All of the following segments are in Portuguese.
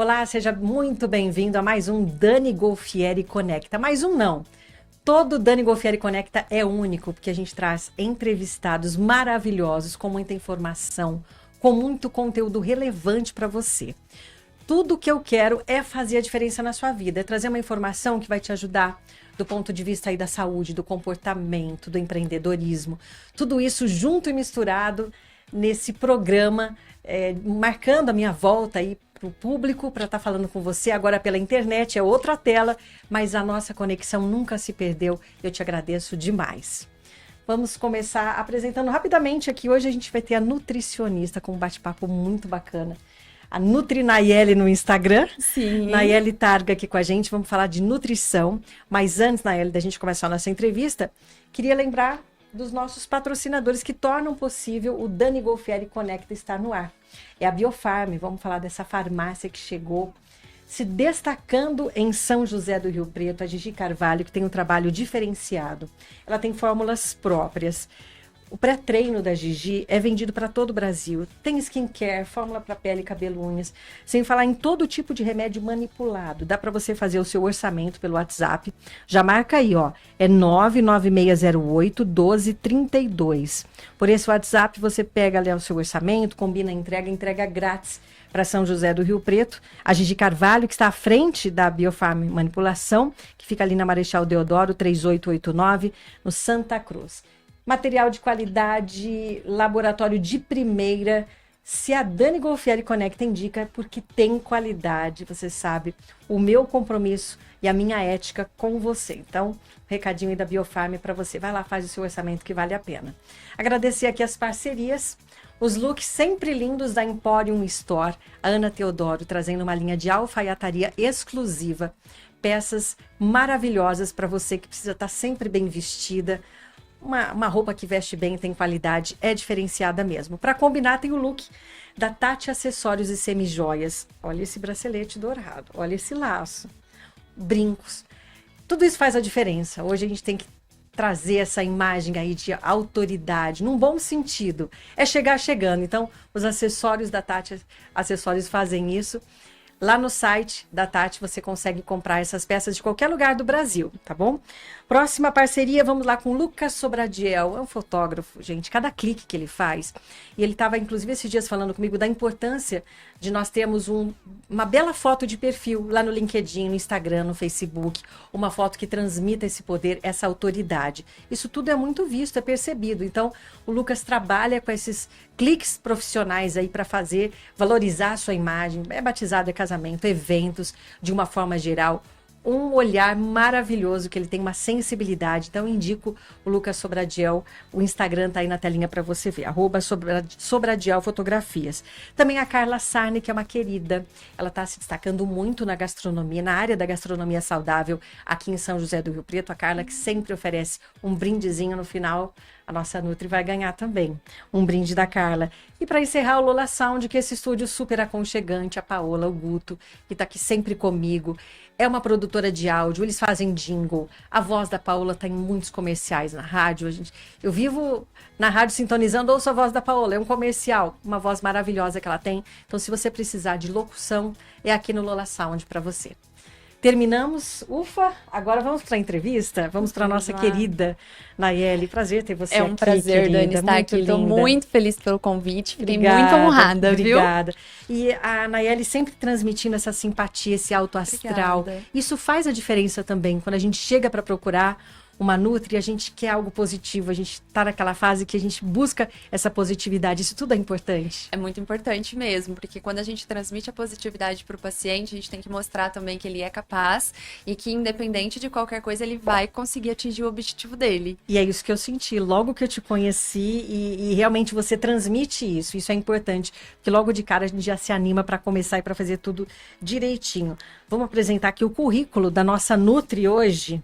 Olá, seja muito bem-vindo a mais um Dani Golfieri Conecta. Mais um não. Todo Dani Golfieri Conecta é único, porque a gente traz entrevistados maravilhosos, com muita informação, com muito conteúdo relevante para você. Tudo que eu quero é fazer a diferença na sua vida, é trazer uma informação que vai te ajudar do ponto de vista aí da saúde, do comportamento, do empreendedorismo. Tudo isso junto e misturado nesse programa, marcando a minha volta aí para o público, para estar falando com você agora pela internet, é outra tela, mas a nossa conexão nunca se perdeu. Eu te agradeço demais. Vamos começar apresentando rapidamente aqui. Hoje a gente vai ter a nutricionista com um bate-papo muito bacana. A Nutri Nayeli no Instagram. Sim. Nayeli Targa aqui com a gente, vamos falar de nutrição. Mas antes, Nayeli, da gente começar a nossa entrevista, queria lembrar dos nossos patrocinadores que tornam possível o Dani Golfieri Conecta estar no ar. É a Biofarm, vamos falar dessa farmácia que chegou se destacando em São José do Rio Preto, a Gigi Carvalho, que tem um trabalho diferenciado. Ela tem fórmulas próprias. O pré-treino da Gigi é vendido para todo o Brasil. Tem skincare, fórmula para pele, cabelo, unhas. Sem falar em todo tipo de remédio manipulado. Dá para você fazer o seu orçamento pelo WhatsApp. Já marca aí, ó. É 99608-1232. Por esse WhatsApp você pega ali o seu orçamento, combina a entrega grátis para São José do Rio Preto. A Gigi Carvalho, que está à frente da Biofarm Manipulação, que fica ali na Marechal Deodoro, 3889, no Santa Cruz. Material de qualidade, laboratório de primeira. Se a Dani Golfieri Conecta indica, é porque tem qualidade, você sabe, o meu compromisso e a minha ética com você. Então, recadinho aí da Biofarm para você. Vai lá, faz o seu orçamento que vale a pena. Agradecer aqui as parcerias, os looks sempre lindos da Emporium Store, a Ana Teodoro trazendo uma linha de alfaiataria exclusiva, peças maravilhosas para você que precisa estar sempre bem vestida. Uma roupa que veste bem, tem qualidade, é diferenciada mesmo. Para combinar, tem o look da Tati Acessórios e Semijoias. Olha esse bracelete dourado, olha esse laço, brincos. Tudo isso faz a diferença. Hoje a gente tem que trazer essa imagem aí de autoridade, num bom sentido. É chegar chegando. Então, os acessórios da Tati Acessórios fazem isso. Lá no site da Tati você consegue comprar essas peças de qualquer lugar do Brasil, tá bom? Próxima parceria, vamos lá com o Lucas Sobradiel. É um fotógrafo, gente, cada clique que ele faz. E ele estava, inclusive, esses dias falando comigo da importância de nós termos uma bela foto de perfil lá no LinkedIn, no Instagram, no Facebook. Uma foto que transmita esse poder, essa autoridade. Isso tudo é muito visto, é percebido. Então, o Lucas trabalha com esses cliques profissionais aí para valorizar a sua imagem. É batizado, é casamento, eventos, de uma forma geral. Um olhar maravilhoso, que ele tem uma sensibilidade. Então, eu indico o Lucas Sobradiel. O Instagram tá aí na telinha para você ver. @Sobradiel Fotografias. Também a Carla Sarne, que é uma querida. Ela está se destacando muito na gastronomia, na área da gastronomia saudável aqui em São José do Rio Preto. A Carla que sempre oferece um brindezinho no final. A nossa Nutri vai ganhar também um brinde da Carla. E para encerrar, o Lola Sound, que é esse estúdio super aconchegante, a Paola, o Guto, que está aqui sempre comigo. É uma produtora de áudio, eles fazem jingle. A voz da Paola está em muitos comerciais na rádio. Eu vivo na rádio sintonizando, ouço a voz da Paola, é um comercial, uma voz maravilhosa que ela tem. Então, se você precisar de locução, é aqui no Lola Sound para você. Terminamos, ufa, agora vamos para a entrevista, vamos para a nossa querida Nayeli. Prazer ter você aqui, é um prazer, querida. Dani, estar aqui. Estou muito feliz pelo convite, fiquei muito honrada, obrigada. E a Nayeli sempre transmitindo essa simpatia, esse alto astral. Obrigada. Isso faz a diferença também, quando a gente chega para procurar uma Nutri, a gente quer algo positivo, a gente está naquela fase que a gente busca essa positividade, isso tudo é importante. É muito importante mesmo, porque quando a gente transmite a positividade para o paciente, a gente tem que mostrar também que ele é capaz e que independente de qualquer coisa, ele vai conseguir atingir o objetivo dele. E é isso que eu senti, logo que eu te conheci e realmente você transmite isso é importante, porque logo de cara a gente já se anima para começar e para fazer tudo direitinho. Vamos apresentar aqui o currículo da nossa Nutri hoje.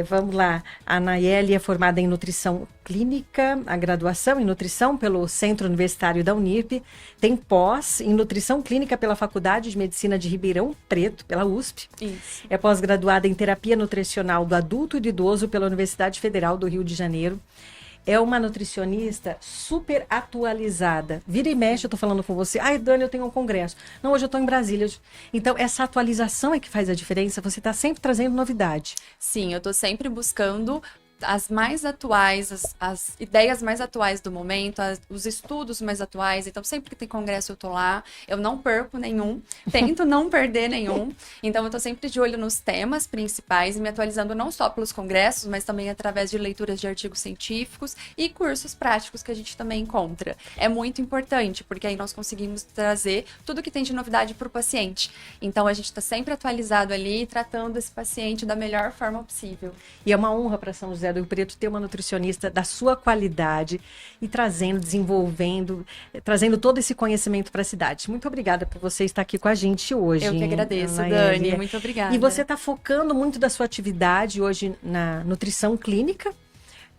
Vamos lá, a Nayeli é formada em nutrição clínica, a graduação em nutrição pelo Centro Universitário da Unirp, tem pós em nutrição clínica pela Faculdade de Medicina de Ribeirão Preto, pela USP. Isso. É pós-graduada em terapia nutricional do adulto e do idoso pela Universidade Federal do Rio de Janeiro. é uma nutricionista super atualizada. Vira e mexe, eu tô falando com você. Ai, Dani, eu tenho um congresso. Não, hoje eu tô em Brasília. Então, essa atualização é que faz a diferença. Você tá sempre trazendo novidade. Sim, eu tô sempre buscando as mais atuais, as ideias mais atuais do momento, os estudos mais atuais. Então, sempre que tem congresso, eu tô lá. Eu não perco nenhum, tento não perder nenhum. Então, eu tô sempre de olho nos temas principais e me atualizando não só pelos congressos, mas também através de leituras de artigos científicos e cursos práticos que a gente também encontra. É muito importante, porque aí nós conseguimos trazer tudo que tem de novidade para o paciente. Então, a gente está sempre atualizado ali, tratando esse paciente da melhor forma possível. E é uma honra para São José do Rio Preto ter uma nutricionista da sua qualidade e trazendo, desenvolvendo, trazendo todo esse conhecimento para a cidade. Muito obrigada por você estar aqui com a gente hoje. Eu que agradeço, Laele. Dani. Muito obrigada. E você está focando muito da sua atividade hoje na nutrição clínica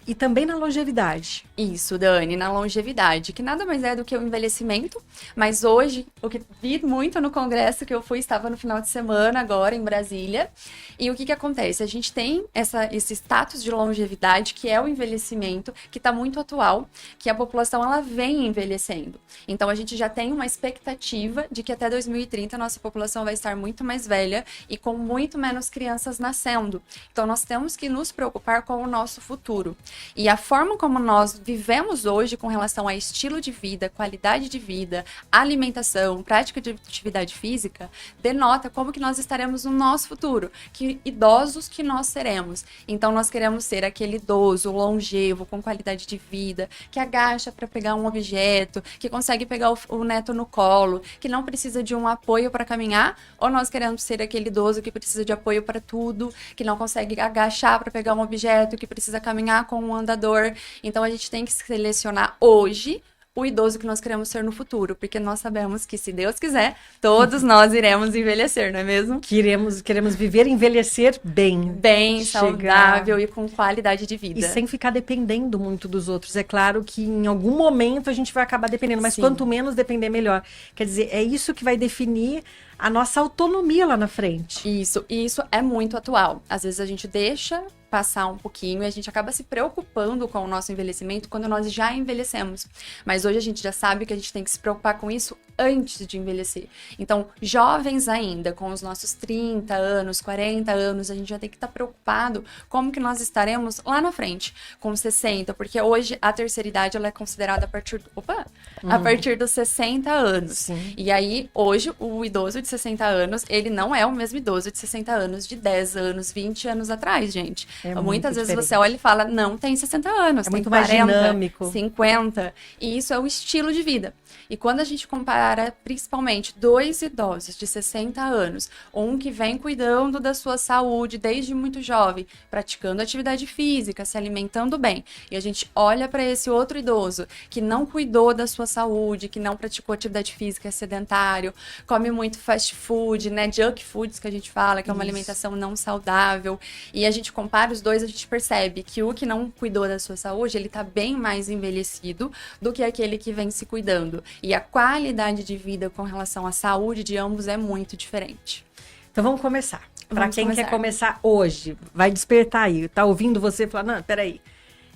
e também na longevidade. Isso, Dani, na longevidade, que nada mais é do que o envelhecimento, mas hoje, o que vi muito no congresso que eu fui, estava no final de semana agora em Brasília, e o que acontece? A gente tem esse status de longevidade, que é o envelhecimento, que está muito atual, que a população ela vem envelhecendo. Então, a gente já tem uma expectativa de que até 2030 a nossa população vai estar muito mais velha e com muito menos crianças nascendo. Então, nós temos que nos preocupar com o nosso futuro. E a forma como nós vivemos hoje com relação a estilo de vida, qualidade de vida, alimentação, prática de atividade física, denota como que nós estaremos no nosso futuro, que idosos que nós seremos. Então, nós queremos ser aquele idoso longevo, com qualidade de vida, que agacha para pegar um objeto, que consegue pegar o neto no colo, que não precisa de um apoio para caminhar, ou nós queremos ser aquele idoso que precisa de apoio para tudo, que não consegue agachar para pegar um objeto, que precisa caminhar com um andador. Então, a gente tem que selecionar hoje o idoso que nós queremos ser no futuro, porque nós sabemos que, se Deus quiser, todos nós iremos envelhecer, não é mesmo? Queremos viver e envelhecer bem. Bem, saudável e com qualidade de vida. E sem ficar dependendo muito dos outros. É claro que em algum momento a gente vai acabar dependendo, mas quanto menos depender, melhor. Quer dizer, é isso que vai definir a nossa autonomia lá na frente. Isso, e isso é muito atual. Às vezes a gente deixa passar um pouquinho e a gente acaba se preocupando com o nosso envelhecimento quando nós já envelhecemos. Mas hoje a gente já sabe que a gente tem que se preocupar com isso antes de envelhecer. Então, jovens ainda, com os nossos 30 anos, 40 anos, a gente já tem que estar preocupado como que nós estaremos lá na frente, com 60, porque hoje a terceira idade ela é considerada a partir dos 60 anos. Sim. E aí, hoje, o idoso de 60 anos, ele não é o mesmo idoso de 60 anos de 10 anos, 20 anos atrás, gente. Muitas vezes você olha e fala, não tem 60 anos, tem muito 40, mais dinâmico. 50. E isso é o estilo de vida. E quando a gente compara, principalmente, dois idosos de 60 anos, um que vem cuidando da sua saúde desde muito jovem, praticando atividade física, se alimentando bem, e a gente olha para esse outro idoso que não cuidou da sua saúde, que não praticou atividade física, é sedentário, come muito fast food, né, junk foods que a gente fala, que é uma alimentação não saudável, e a gente compara os dois, a gente percebe que o que não cuidou da sua saúde, ele tá bem mais envelhecido do que aquele que vem se cuidando. E a qualidade de vida com relação à saúde de ambos é muito diferente. Então vamos começar. Para quem quer começar hoje, vai despertar aí, tá ouvindo você falar, não, peraí,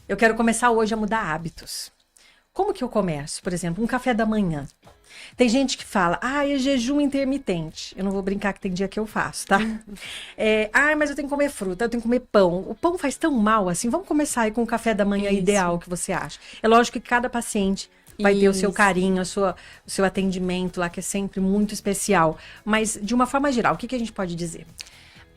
eu quero começar hoje a mudar hábitos. Como que eu começo? Por exemplo, um café da manhã. Tem gente que fala, é jejum intermitente. Eu não vou brincar que tem dia que eu faço, tá? Mas eu tenho que comer fruta, eu tenho que comer pão. O pão faz tão mal assim. Vamos começar aí com o café da manhã ideal que você acha. É lógico que cada paciente vai ter o seu carinho, o seu atendimento lá, que é sempre muito especial. Mas, de uma forma geral, o que a gente pode dizer?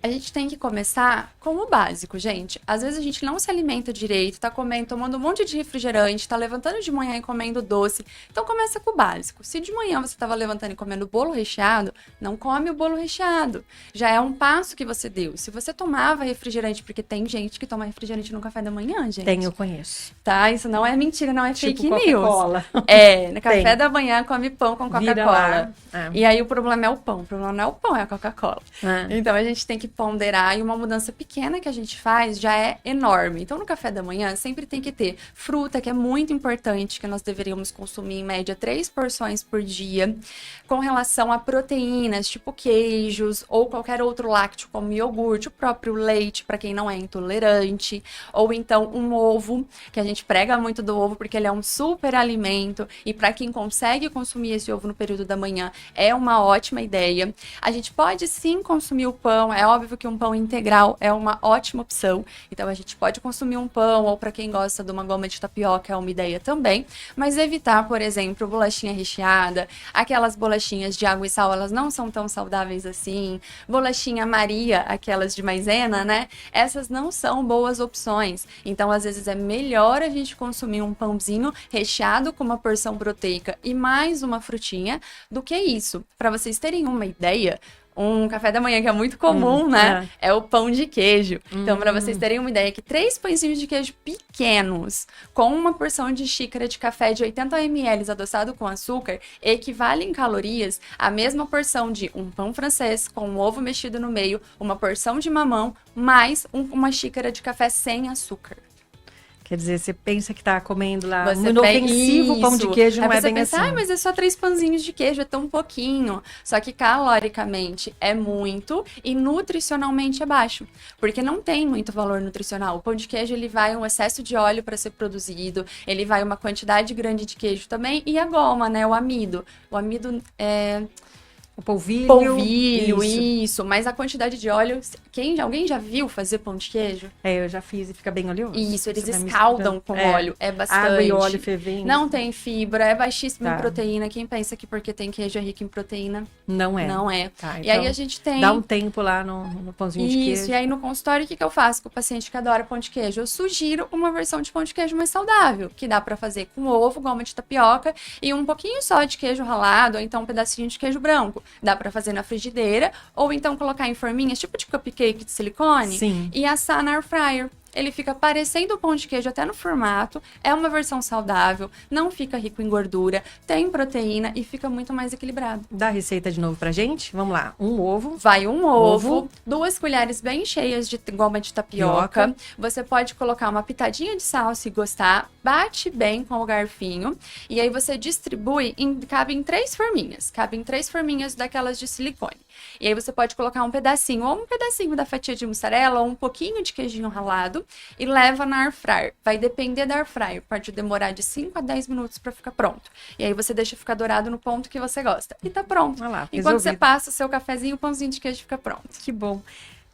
A gente tem que começar com o básico, gente. Às vezes a gente não se alimenta direito, tá tomando um monte de refrigerante, tá levantando de manhã e comendo doce. Então começa com o básico. Se de manhã você estava levantando e comendo bolo recheado, não come o bolo recheado. Já é um passo que você deu. Se você tomava refrigerante, porque tem gente que toma refrigerante no café da manhã, gente. Tem, eu conheço. Tá? Isso não é mentira, não é tipo fake news. Coca-Cola. No café da manhã come pão com Coca-Cola. E aí o problema é o pão. O problema não é o pão, é a Coca-Cola. Então a gente tem que que ponderar, e uma mudança pequena que a gente faz já é enorme. Então, no café da manhã, sempre tem que ter fruta, que é muito importante, que nós deveríamos consumir em média 3 porções por dia. Com relação a proteínas, tipo queijos ou qualquer outro lácteo, como iogurte, o próprio leite, para quem não é intolerante, ou então um ovo, que a gente prega muito do ovo, porque ele é um super alimento, e para quem consegue consumir esse ovo no período da manhã, é uma ótima ideia. A gente pode sim consumir o pão, é óbvio que um pão integral é uma ótima opção, então a gente pode consumir um pão, ou para quem gosta de uma goma de tapioca, é uma ideia também, mas evitar, por exemplo, bolachinha recheada, aquelas bolachinhas de água e sal, elas não são tão saudáveis assim, bolachinha Maria, aquelas de maisena, né? Essas não são boas opções, então às vezes é melhor a gente consumir um pãozinho recheado com uma porção proteica e mais uma frutinha do que isso. Para vocês terem uma ideia, um café da manhã que é muito comum, né? É o pão de queijo. Então, para vocês terem uma ideia, que 3 pãezinhos de queijo pequenos, com uma porção de xícara de café de 80 ml adoçado com açúcar, equivale em calorias à mesma porção de um pão francês com um ovo mexido no meio, uma porção de mamão, mais uma xícara de café sem açúcar. Quer dizer, você pensa que tá comendo lá Você inofensivo pão de queijo, não é bem pensa, assim. Mas é só 3 pãezinhos de queijo, é tão pouquinho. Só que caloricamente é muito e nutricionalmente é baixo, porque não tem muito valor nutricional. O pão de queijo, ele vai um excesso de óleo para ser produzido, ele vai uma quantidade grande de queijo também, e a goma, né, o amido. O amido é... O polvilho. Polvilho, isso. Mas a quantidade de óleo... Alguém já viu fazer pão de queijo? É, eu já fiz e fica bem oleoso. Isso, eles Você vai escaldam misturando. com óleo. É bastante. Água e óleo fervendo. Não tem fibra, é baixíssimo Tá. em proteína. Quem pensa que porque tem queijo é rico em proteína? Não é. Não é. Tá, E aí então, a gente tem... dá um tempo lá no pãozinho de queijo. Isso, e aí no consultório, o que eu faço com o paciente que adora pão de queijo? Eu sugiro uma versão de pão de queijo mais saudável, que dá pra fazer com ovo, goma de tapioca e um pouquinho só de queijo ralado, ou então um pedacinho de queijo branco. Dá pra fazer na frigideira, ou então colocar em forminhas, tipo de cupcake de silicone, Sim. e assar na air fryer. Ele fica parecendo o pão de queijo até no formato, é uma versão saudável, não fica rico em gordura, tem proteína e fica muito mais equilibrado. Dá a receita de novo pra gente? Vamos lá. Um ovo. Vai um ovo, 2 colheres bem cheias de goma de tapioca. Você pode colocar uma pitadinha de sal se gostar, bate bem com o garfinho e aí você distribui, cabe em 3 forminhas. Cabe em 3 forminhas daquelas de silicone. E aí você pode colocar um pedacinho, ou um pedacinho da fatia de mussarela, ou um pouquinho de queijinho ralado e leva na air fryer. Vai depender da air fryer, pode demorar de 5 a 10 minutos para ficar pronto. E aí você deixa ficar dourado no ponto que você gosta. E tá pronto. Olha lá, Enquanto você resolvido. passa o seu cafezinho, o pãozinho de queijo fica pronto. Que bom.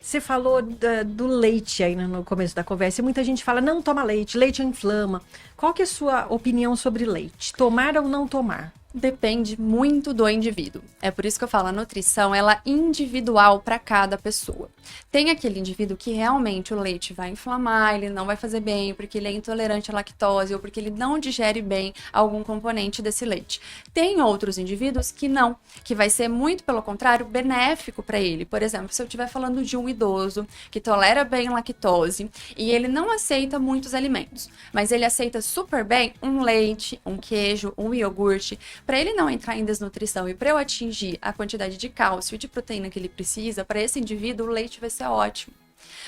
Você falou do leite aí no começo da conversa. E muita gente fala, não toma leite, leite inflama. Qual que é a sua opinião sobre leite? Tomar ou não tomar? Depende muito do indivíduo. É por isso que eu falo, a nutrição, ela é individual para cada pessoa. Tem aquele indivíduo que realmente o leite vai inflamar, ele não vai fazer bem, porque ele é intolerante à lactose ou porque ele não digere bem algum componente desse leite. Tem outros indivíduos que não, que vai ser muito pelo contrário benéfico para ele. Por exemplo, se eu estiver falando de um idoso que tolera bem lactose e ele não aceita muitos alimentos, mas ele aceita super bem um leite, um queijo, um iogurte. Para ele não entrar em desnutrição e para eu atingir a quantidade de cálcio e de proteína que ele precisa, para esse indivíduo o leite vai ser ótimo.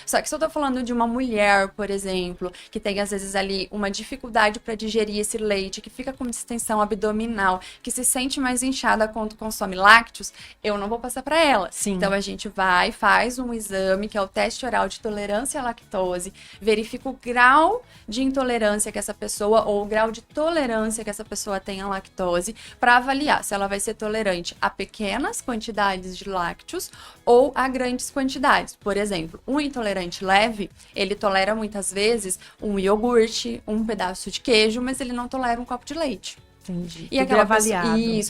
Só que se eu tô falando de uma mulher, por exemplo, que tem às vezes ali uma dificuldade para digerir esse leite, que fica com distensão abdominal, que se sente mais inchada quando consome lácteos, eu não vou passar para ela. Sim. Então a gente vai, faz um exame, que é o teste oral de tolerância à lactose, verifica o grau de intolerância que essa pessoa, ou o grau de tolerância que essa pessoa tem à lactose, para avaliar se ela vai ser tolerante a pequenas quantidades de lácteos ou a grandes quantidades. Por exemplo, um intolerante leve, ele tolera muitas vezes um iogurte, um pedaço de queijo, mas ele não tolera um copo de leite. Entendi. E aquela pessoa,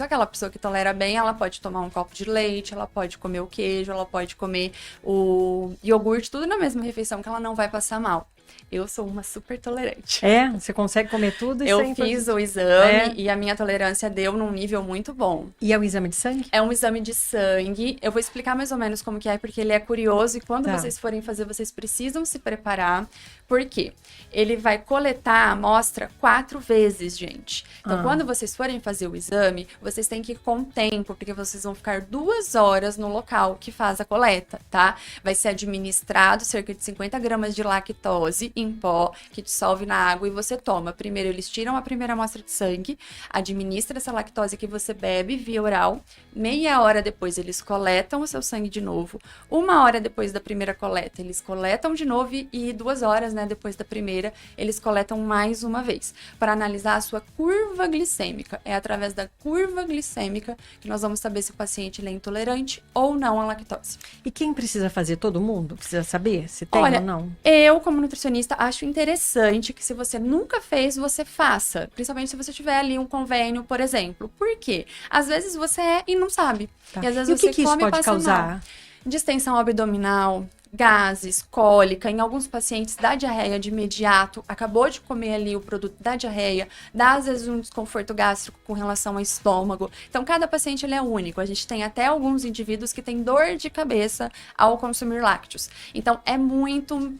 aquela pessoa que tolera bem, ela pode tomar um copo de leite, ela pode comer o queijo, ela pode comer o iogurte, tudo na mesma refeição, que ela não vai passar mal. Eu sou uma super tolerante. É? Você consegue comer tudo e Eu sem fiz o exame É. e a minha tolerância deu num nível muito bom. E é um exame de sangue? É um exame de sangue. Eu vou explicar mais ou menos como que é, porque ele é curioso e quando Tá. vocês forem fazer, vocês precisam se preparar. Por quê? Ele vai coletar a amostra 4 vezes, gente. Então, quando vocês forem fazer o exame, vocês têm que ir com tempo, porque vocês vão ficar 2 horas no local que faz a coleta, tá? Vai ser administrado cerca de 50 gramas de lactose em pó, que dissolve na água e você toma. Primeiro, eles tiram a primeira amostra de sangue, administra essa lactose que você bebe via oral. Meia hora depois, eles coletam o seu sangue de novo. 1 hora depois da primeira coleta, eles coletam de novo e 2 horas, né, depois da primeira, eles coletam mais uma vez para analisar a sua curva glicêmica. É através da curva glicêmica que nós vamos saber se o paciente ele é intolerante ou não à lactose. E quem precisa fazer? Todo mundo? Precisa saber se tem Olha, ou não? eu, como nutricionista, acho interessante que se você nunca fez, você faça. Principalmente se você tiver ali um convênio, por exemplo. Por quê? Às vezes você é e não sabe. Tá. E às vezes E o você que isso come e pode passa mal. causar? Distensão abdominal, gases, cólica, em alguns pacientes dá diarreia de imediato, acabou de comer ali o produto da diarreia, dá às vezes um desconforto gástrico com relação ao estômago. Então, cada paciente ele é único. A gente tem até alguns indivíduos que têm dor de cabeça ao consumir lácteos. Então, é muito...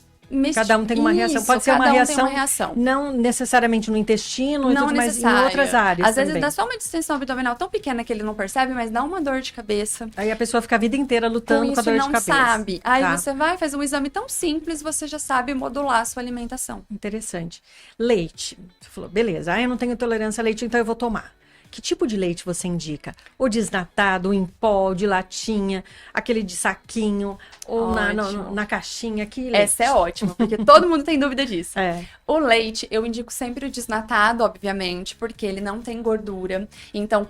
Cada um tem uma reação. Isso, Pode ser cada uma um reação, tem uma reação. não necessariamente no intestino, e Não tudo, mas em necessária. outras áreas Às vezes também. dá só uma distensão abdominal tão pequena que ele não percebe, mas dá uma dor de cabeça. Aí a pessoa fica a vida inteira Com lutando com a isso dor de não cabeça. sabe. Aí Tá. você vai, faz um exame tão simples, você já sabe modular a sua alimentação. Interessante. Leite. Você falou, beleza, eu não tenho tolerância a leite, então eu vou tomar. Que tipo de leite você indica? O desnatado, o em pó, o de latinha, aquele de saquinho, ou Ótimo. na caixinha? Que leite? Essa é ótima, porque todo mundo tem dúvida disso. É. O leite, eu indico sempre o desnatado, obviamente, porque ele não tem gordura. Então,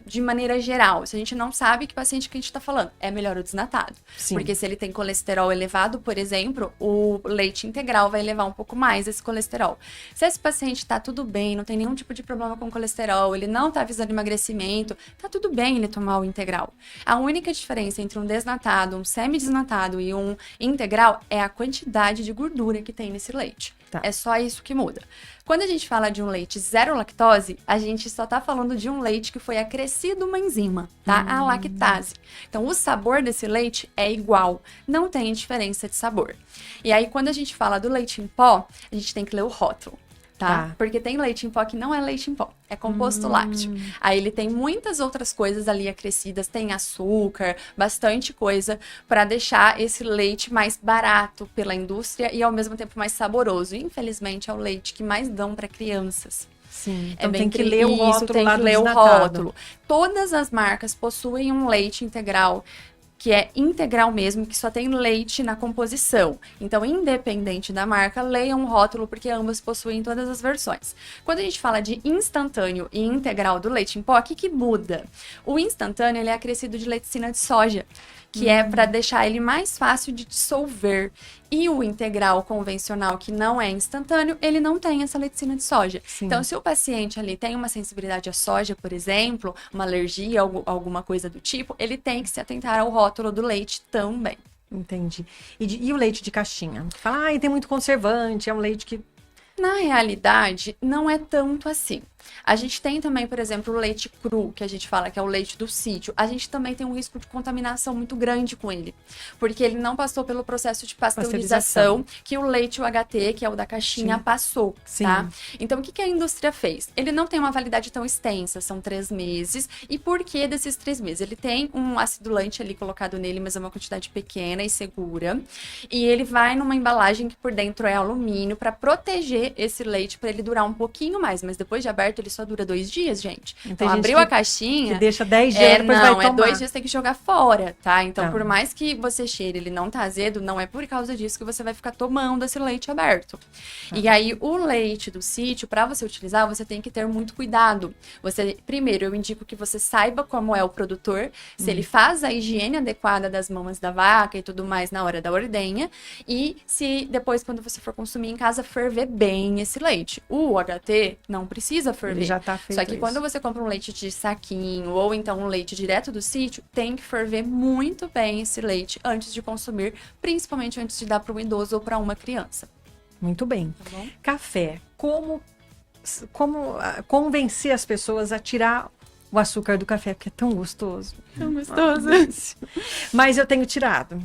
de maneira geral, se a gente não sabe que paciente que a gente está falando, é melhor o desnatado. Sim. Porque se ele tem colesterol elevado, por exemplo, o leite integral vai elevar um pouco mais esse colesterol. Se esse paciente está tudo bem, não tem nenhum tipo de problema com colesterol, ele não está visando emagrecimento, tá tudo bem ele tomar o integral. A única diferença entre um desnatado, um semi-desnatado e um integral é a quantidade de gordura que tem nesse leite. Tá. É só isso que muda. Quando a gente fala de um leite zero lactose, a gente só tá falando de um leite que foi acrescido uma enzima, tá? A lactase. Então, o sabor desse leite é igual, não tem diferença de sabor. E aí, quando a gente fala do leite em pó, a gente tem que ler o rótulo. Tá? Porque tem leite em pó que não é leite em pó, é composto lácteo. Aí ele tem muitas outras coisas ali acrescidas, tem açúcar, bastante coisa para deixar esse leite mais barato pela indústria e ao mesmo tempo mais saboroso. E, infelizmente é o leite que mais dão para crianças. Sim, É então bem tem que ler o rótulo tem lá que do ler o desnatado. rótulo. Todas as marcas possuem um leite integral que é integral mesmo, que só tem leite na composição. Então, independente da marca, leiam o rótulo, porque ambas possuem todas as versões. Quando a gente fala de instantâneo e integral do leite em pó, o que muda? O instantâneo ele é acrescido de leticina de soja, que é para deixar ele mais fácil de dissolver. E o integral convencional, que não é instantâneo, ele não tem essa leticina de soja. Sim. Então, se o paciente ali tem uma sensibilidade à soja, por exemplo, uma alergia, alguma coisa do tipo, ele tem que se atentar ao rótulo do leite também. Entendi. E o leite de caixinha? Fala, tem muito conservante, é um leite que... Na realidade, não é tanto assim. A gente tem também, por exemplo, o leite cru, que a gente fala que é o leite do sítio. A gente também tem um risco de contaminação muito grande com ele, porque ele não passou pelo processo de pasteurização que o leite UHT, que é o da caixinha, Sim. passou, Sim. tá? Então, o que a indústria fez? Ele não tem uma validade tão extensa, são 3 meses. E por que desses 3 meses? Ele tem um acidulante ali colocado nele, mas é uma quantidade pequena e segura. E ele vai numa embalagem que por dentro é alumínio para proteger esse leite, para ele durar um pouquinho mais. Mas depois de aberto, ele só dura 2 dias, gente. Então, gente abriu a caixinha... Que deixa 10 dias, depois vai tomar. 2 dias tem que jogar fora, tá? Então, Tá. por mais que você cheire, ele não tá azedo, não é por causa disso que você vai ficar tomando esse leite aberto. Tá. E aí, o leite do sítio, para você utilizar, você tem que ter muito cuidado. Primeiro, eu indico que você saiba como é o produtor, se ele faz a higiene adequada das mamas da vaca e tudo mais na hora da ordenha, e se depois, quando você for consumir em casa, ferver bem esse leite. O UHT não precisa ferver. Ele já tá feito Só que quando você compra um leite de saquinho ou então um leite direto do sítio, tem que ferver muito bem esse leite antes de consumir, principalmente antes de dar para um idoso ou para uma criança. Muito bem. Tá bom? Café. Como vencer as pessoas a tirar o açúcar do café, porque é tão gostoso. Tão gostoso. Mas eu tenho tirado.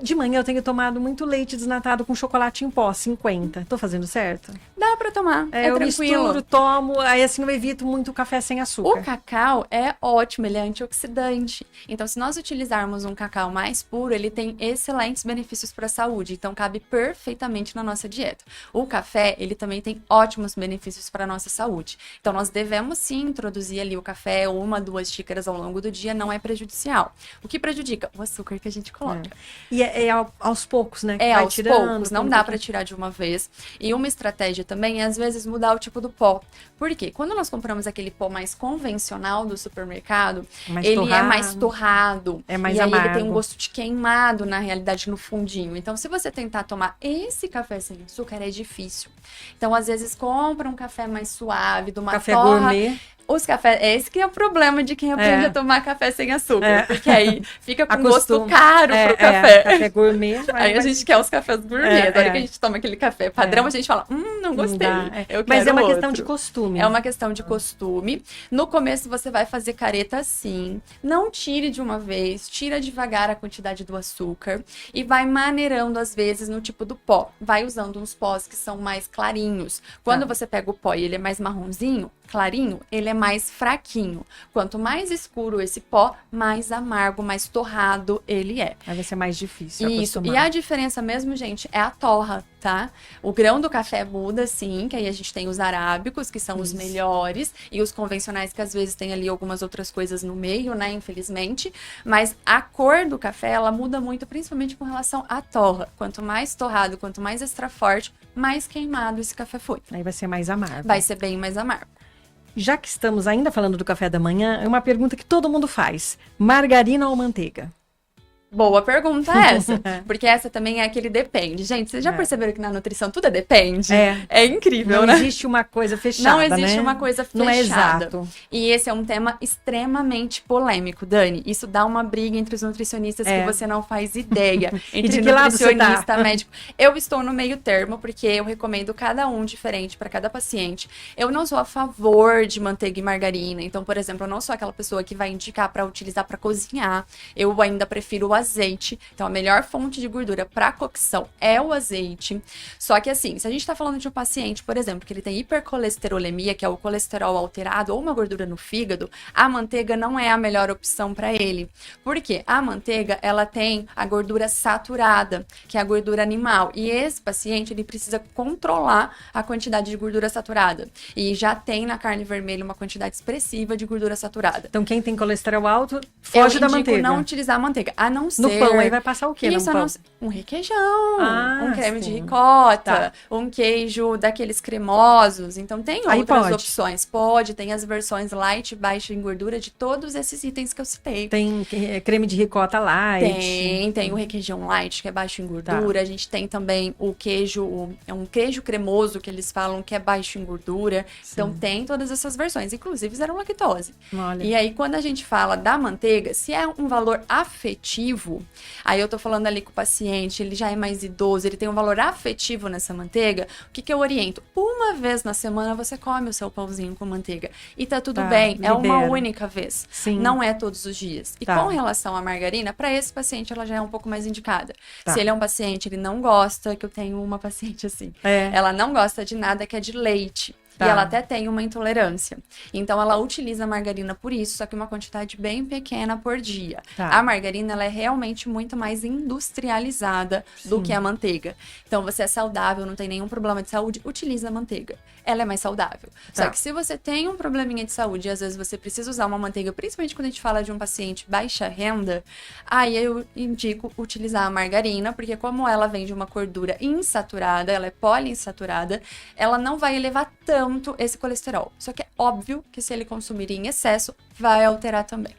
De manhã eu tenho tomado muito leite desnatado com chocolate em pó, 50. Tô fazendo certo? Dá pra tomar, é eu tranquilo. misturo, tomo, aí assim eu evito muito café sem açúcar. O cacau é ótimo, ele é antioxidante. Então, se nós utilizarmos um cacau mais puro, ele tem excelentes benefícios para a saúde. Então, cabe perfeitamente na nossa dieta. O café, ele também tem ótimos benefícios para a nossa saúde. Então, nós devemos sim introduzir ali o café, 1, 2 xícaras ao longo do dia, não é prejudicial. O que prejudica? O açúcar que a gente coloca. E é aos poucos, né? É vai aos tirando, poucos, não dá para tirar de uma vez. E uma estratégia também é, às vezes, mudar o tipo do pó. Por quê? Quando nós compramos aquele pó mais convencional do supermercado, ele é mais torrado. É mais e aí amargo. ele tem um gosto de queimado, na realidade, no fundinho. Então, se você tentar tomar esse café sem açúcar, é difícil. Então, às vezes, compra um café mais suave, de uma café torra. gourmet. Os cafés, esse que é o problema de quem aprende a tomar café sem açúcar, porque aí fica com gosto caro pro café. Café gourmet. Aí a gente quer os cafés gourmet, na hora que a gente toma aquele café padrão, a gente fala, não gostei, eu quero Mas é uma outro. questão de costume. É uma questão de costume. No começo você vai fazer careta sim, não tire de uma vez, tira devagar a quantidade do açúcar e vai maneirando às vezes no tipo do pó. Vai usando uns pós que são mais clarinhos. Quando você pega o pó e ele é mais marronzinho, clarinho, ele é mais fraquinho. Quanto mais escuro esse pó, mais amargo, mais torrado ele é. Aí vai ser mais difícil Isso. acostumar. E a diferença mesmo, gente, é a torra, tá? O grão do café muda, sim, que aí a gente tem os arábicos, que são os melhores, e os convencionais, que às vezes tem ali algumas outras coisas no meio, né, infelizmente. Mas a cor do café, ela muda muito, principalmente com relação à torra. Quanto mais torrado, quanto mais extra forte, mais queimado esse café foi. Aí vai ser mais amargo. Vai ser bem mais amargo. Já que estamos ainda falando do café da manhã, é uma pergunta que todo mundo faz. Margarina ou manteiga? Boa pergunta essa, porque essa também é aquele depende. Gente, vocês já perceberam que na nutrição tudo depende? É incrível, não né? Não existe uma coisa fechada, Não existe uma coisa fechada. Não é exato. E esse é um tema extremamente polêmico, Dani. Isso dá uma briga entre os nutricionistas que você não faz ideia. Entre de que lado você nutricionista, médico. Eu estou no meio termo, porque eu recomendo cada um diferente para cada paciente. Eu não sou a favor de manteiga e margarina. Então, por exemplo, eu não sou aquela pessoa que vai indicar para utilizar para cozinhar. Eu ainda prefiro o azeite. Então, a melhor fonte de gordura para cocção é o azeite. Só que assim, se a gente está falando de um paciente, por exemplo, que ele tem hipercolesterolemia, que é o colesterol alterado ou uma gordura no fígado, a manteiga não é a melhor opção para ele. Por quê? A manteiga, ela tem a gordura saturada, que é a gordura animal. E esse paciente, ele precisa controlar a quantidade de gordura saturada. E já tem na carne vermelha uma quantidade expressiva de gordura saturada. Então, quem tem colesterol alto, foge da manteiga. Não utilizar a manteiga, a não ser... No pão, aí vai passar o quê Isso, no pão? Um requeijão, um creme de ricota, um queijo daqueles cremosos. Então, tem outras opções. Tem as versões light, baixa em gordura de todos esses itens que eu citei. Tem creme de ricota light. Tem o requeijão light, que é baixo em gordura. A gente tem também o queijo, é um queijo cremoso que eles falam que é baixo em gordura. Sim. Então, tem todas essas versões, inclusive zero lactose. Olha. E aí, quando a gente fala da manteiga, se é um valor afetivo, aí eu tô falando ali com o paciente, ele já é mais idoso, ele tem um valor afetivo nessa manteiga, o que eu oriento? Uma vez na semana você come o seu pãozinho com manteiga. E tá tudo bem, libera. É uma única vez. Sim. Não é todos os dias. E com relação à margarina, para esse paciente ela já é um pouco mais indicada. Se ele é um paciente, ele não gosta, que eu tenho uma paciente assim, ela não gosta de nada que é de leite. E ela até tem uma intolerância. Então, ela utiliza a margarina por isso, só que uma quantidade bem pequena por dia. A margarina, ela é realmente muito mais industrializada do que a manteiga. Então, você é saudável, não tem nenhum problema de saúde, utiliza a manteiga. Ela é mais saudável. Só que se você tem um probleminha de saúde e às vezes você precisa usar uma manteiga, principalmente quando a gente fala de um paciente baixa renda, aí eu indico utilizar a margarina, porque como ela vem de uma gordura insaturada, ela é poliinsaturada, ela não vai elevar tanto esse colesterol. Só que é óbvio que se ele consumir em excesso, vai alterar também.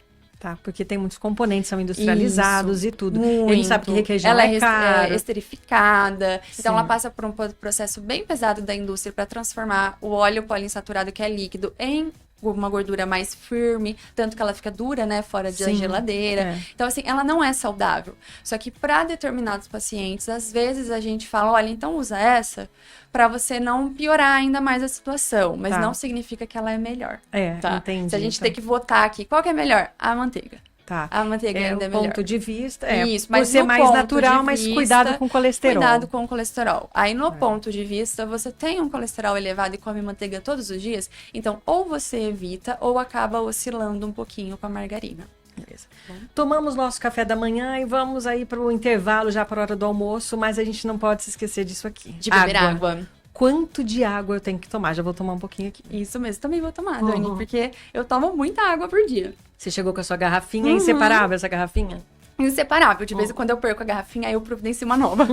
Porque tem muitos componentes, são industrializados e tudo. Muito. A gente sabe que requeijão ela é caro. É esterificada. Então, ela passa por um processo bem pesado da indústria para transformar o óleo poliinsaturado, que é líquido, em uma gordura mais firme, tanto que ela fica dura, né, fora da Sim, geladeira. Então, assim, ela não é saudável. Só que para determinados pacientes, às vezes a gente fala, olha, então usa essa para você não piorar ainda mais a situação, mas não significa que ela é melhor. Tá? Entendi. Se a gente tem que votar aqui, qual que é melhor? A manteiga. Tá. A manteiga ainda é o melhor. ponto de vista, Isso, por mas ser no mais ponto natural, de mas vista, cuidado com o colesterol. Cuidado com o colesterol. Aí, no ponto de vista, você tem um colesterol elevado e come manteiga todos os dias, então ou você evita ou acaba oscilando um pouquinho com a margarina. Beleza. Tomamos nosso café da manhã e vamos aí para o intervalo já para a hora do almoço, mas a gente não pode se esquecer disso aqui. De beber água. Quanto de água eu tenho que tomar? Já vou tomar um pouquinho aqui. Isso mesmo, também vou tomar, Dani, porque eu tomo muita água por dia. Você chegou com a sua garrafinha inseparável, essa garrafinha? Inseparável. De vez em quando eu perco a garrafinha, aí eu providencio uma nova.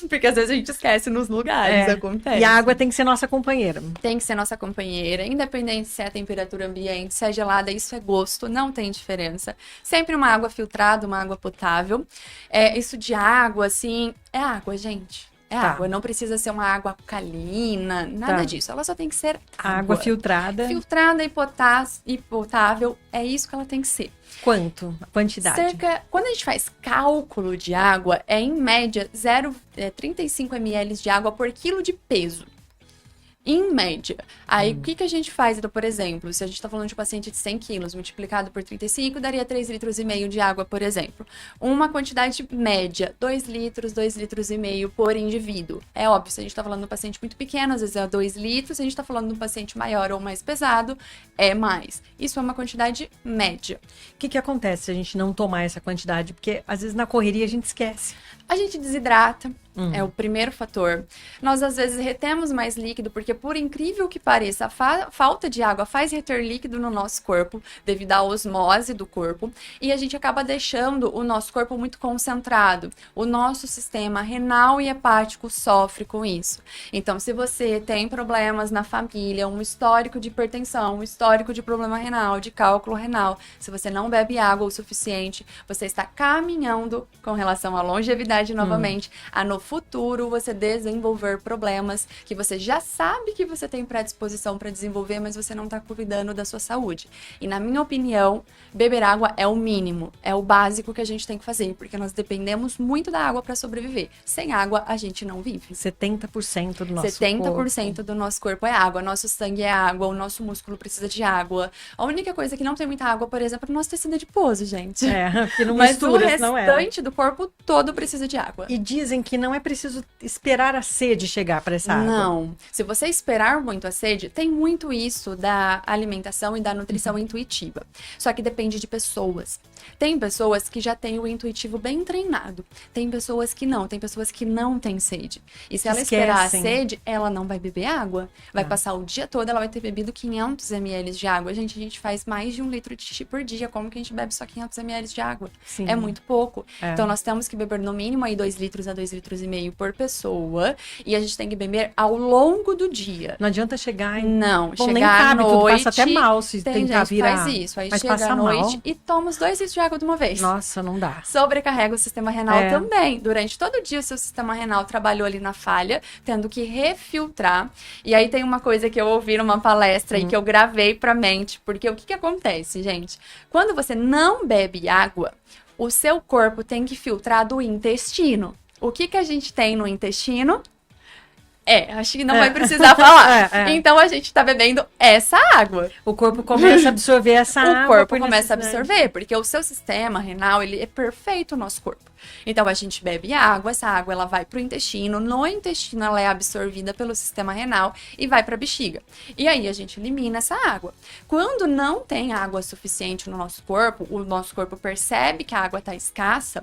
Porque às vezes a gente esquece nos lugares, acontece. E a água tem que ser nossa companheira. Tem que ser nossa companheira, independente se é a temperatura ambiente, se é gelada, isso é gosto, não tem diferença. Sempre uma água filtrada, uma água potável. Isso de água, assim, é água, gente. É água, não precisa ser uma água alcalina, nada disso. Ela só tem que ser água filtrada. Filtrada e potável, é isso que ela tem que ser. Quanto? A quantidade? Quando a gente faz cálculo de água, é em média 35 ml de água por quilo de peso. Em média. Aí, o que a gente faz, então, por exemplo, se a gente está falando de um paciente de 100 quilos, multiplicado por 35, daria 3,5 litros de água, por exemplo. Uma quantidade média, 2 litros, 2,5 litros por indivíduo. É óbvio, se a gente está falando de um paciente muito pequeno, às vezes é 2 litros, se a gente está falando de um paciente maior ou mais pesado, é mais. Isso é uma quantidade média. O que acontece se a gente não tomar essa quantidade? Porque, às vezes, na correria a gente esquece. A gente desidrata, é o primeiro fator. Nós, às vezes, retemos mais líquido, porque, por incrível que pareça, a falta de água faz reter líquido no nosso corpo, devido à osmose do corpo, e a gente acaba deixando o nosso corpo muito concentrado. O nosso sistema renal e hepático sofre com isso. Então, se você tem problemas na família, um histórico de hipertensão, um histórico de problema renal, de cálculo renal, se você não bebe água o suficiente, você está caminhando com relação à longevidade novamente, a no futuro você desenvolver problemas que você já sabe que você tem predisposição para desenvolver, mas você não está cuidando da sua saúde. E na minha opinião, beber água é o mínimo, é o básico que a gente tem que fazer, porque nós dependemos muito da água para sobreviver. Sem água, a gente não vive. 70% do nosso 70% corpo. do nosso corpo é água, nosso sangue é água, o nosso músculo precisa de água. A única coisa que não tem muita água, por exemplo, é o nosso tecido adiposo, gente. Que não Mas mistura, o senão restante do corpo todo precisa de água. E dizem que não é preciso esperar a sede chegar para essa água. Não. Se você esperar muito a sede, tem muito isso da alimentação e da nutrição intuitiva. Só que depende de pessoas. Tem pessoas que já têm o intuitivo bem treinado. Tem pessoas que não. Tem pessoas que não têm sede. E se ela esperar a sede, ela não vai beber água. Vai passar o dia todo, ela vai ter bebido 500 ml de água. Gente, a gente faz mais de 1 litro de xixi por dia. Como que a gente bebe só 500 ml de água? Sim. É muito pouco. Então, nós temos que beber no mínimo aí 2 litros a 2,5 litros por pessoa. E a gente tem que beber ao longo do dia. Não adianta chegar e... Não, Bom, chegar nem à cabe, noite... tudo passa até mal se tem tentar gente virar. faz isso. Aí mas chega passa à noite mal. e toma os 2 litros de água de uma vez. Nossa, não dá. Sobrecarrega o sistema renal também. Durante todo o dia, o seu sistema renal trabalhou ali na falha, tendo que refiltrar. E aí tem uma coisa que eu ouvi numa palestra aí que eu gravei pra mente. Porque o que acontece, gente? Quando você não bebe água, o seu corpo tem que filtrar do intestino. O que a gente tem no intestino? Acho que não vai precisar falar. Então, a gente tá bebendo essa água. O corpo começa a absorver essa água. O corpo começa a absorver, porque o seu sistema renal, ele é perfeito, o nosso corpo. Então, a gente bebe água, essa água ela vai pro intestino, no intestino ela é absorvida pelo sistema renal e vai pra bexiga. E aí, a gente elimina essa água. Quando não tem água suficiente no nosso corpo, o nosso corpo percebe que a água tá escassa,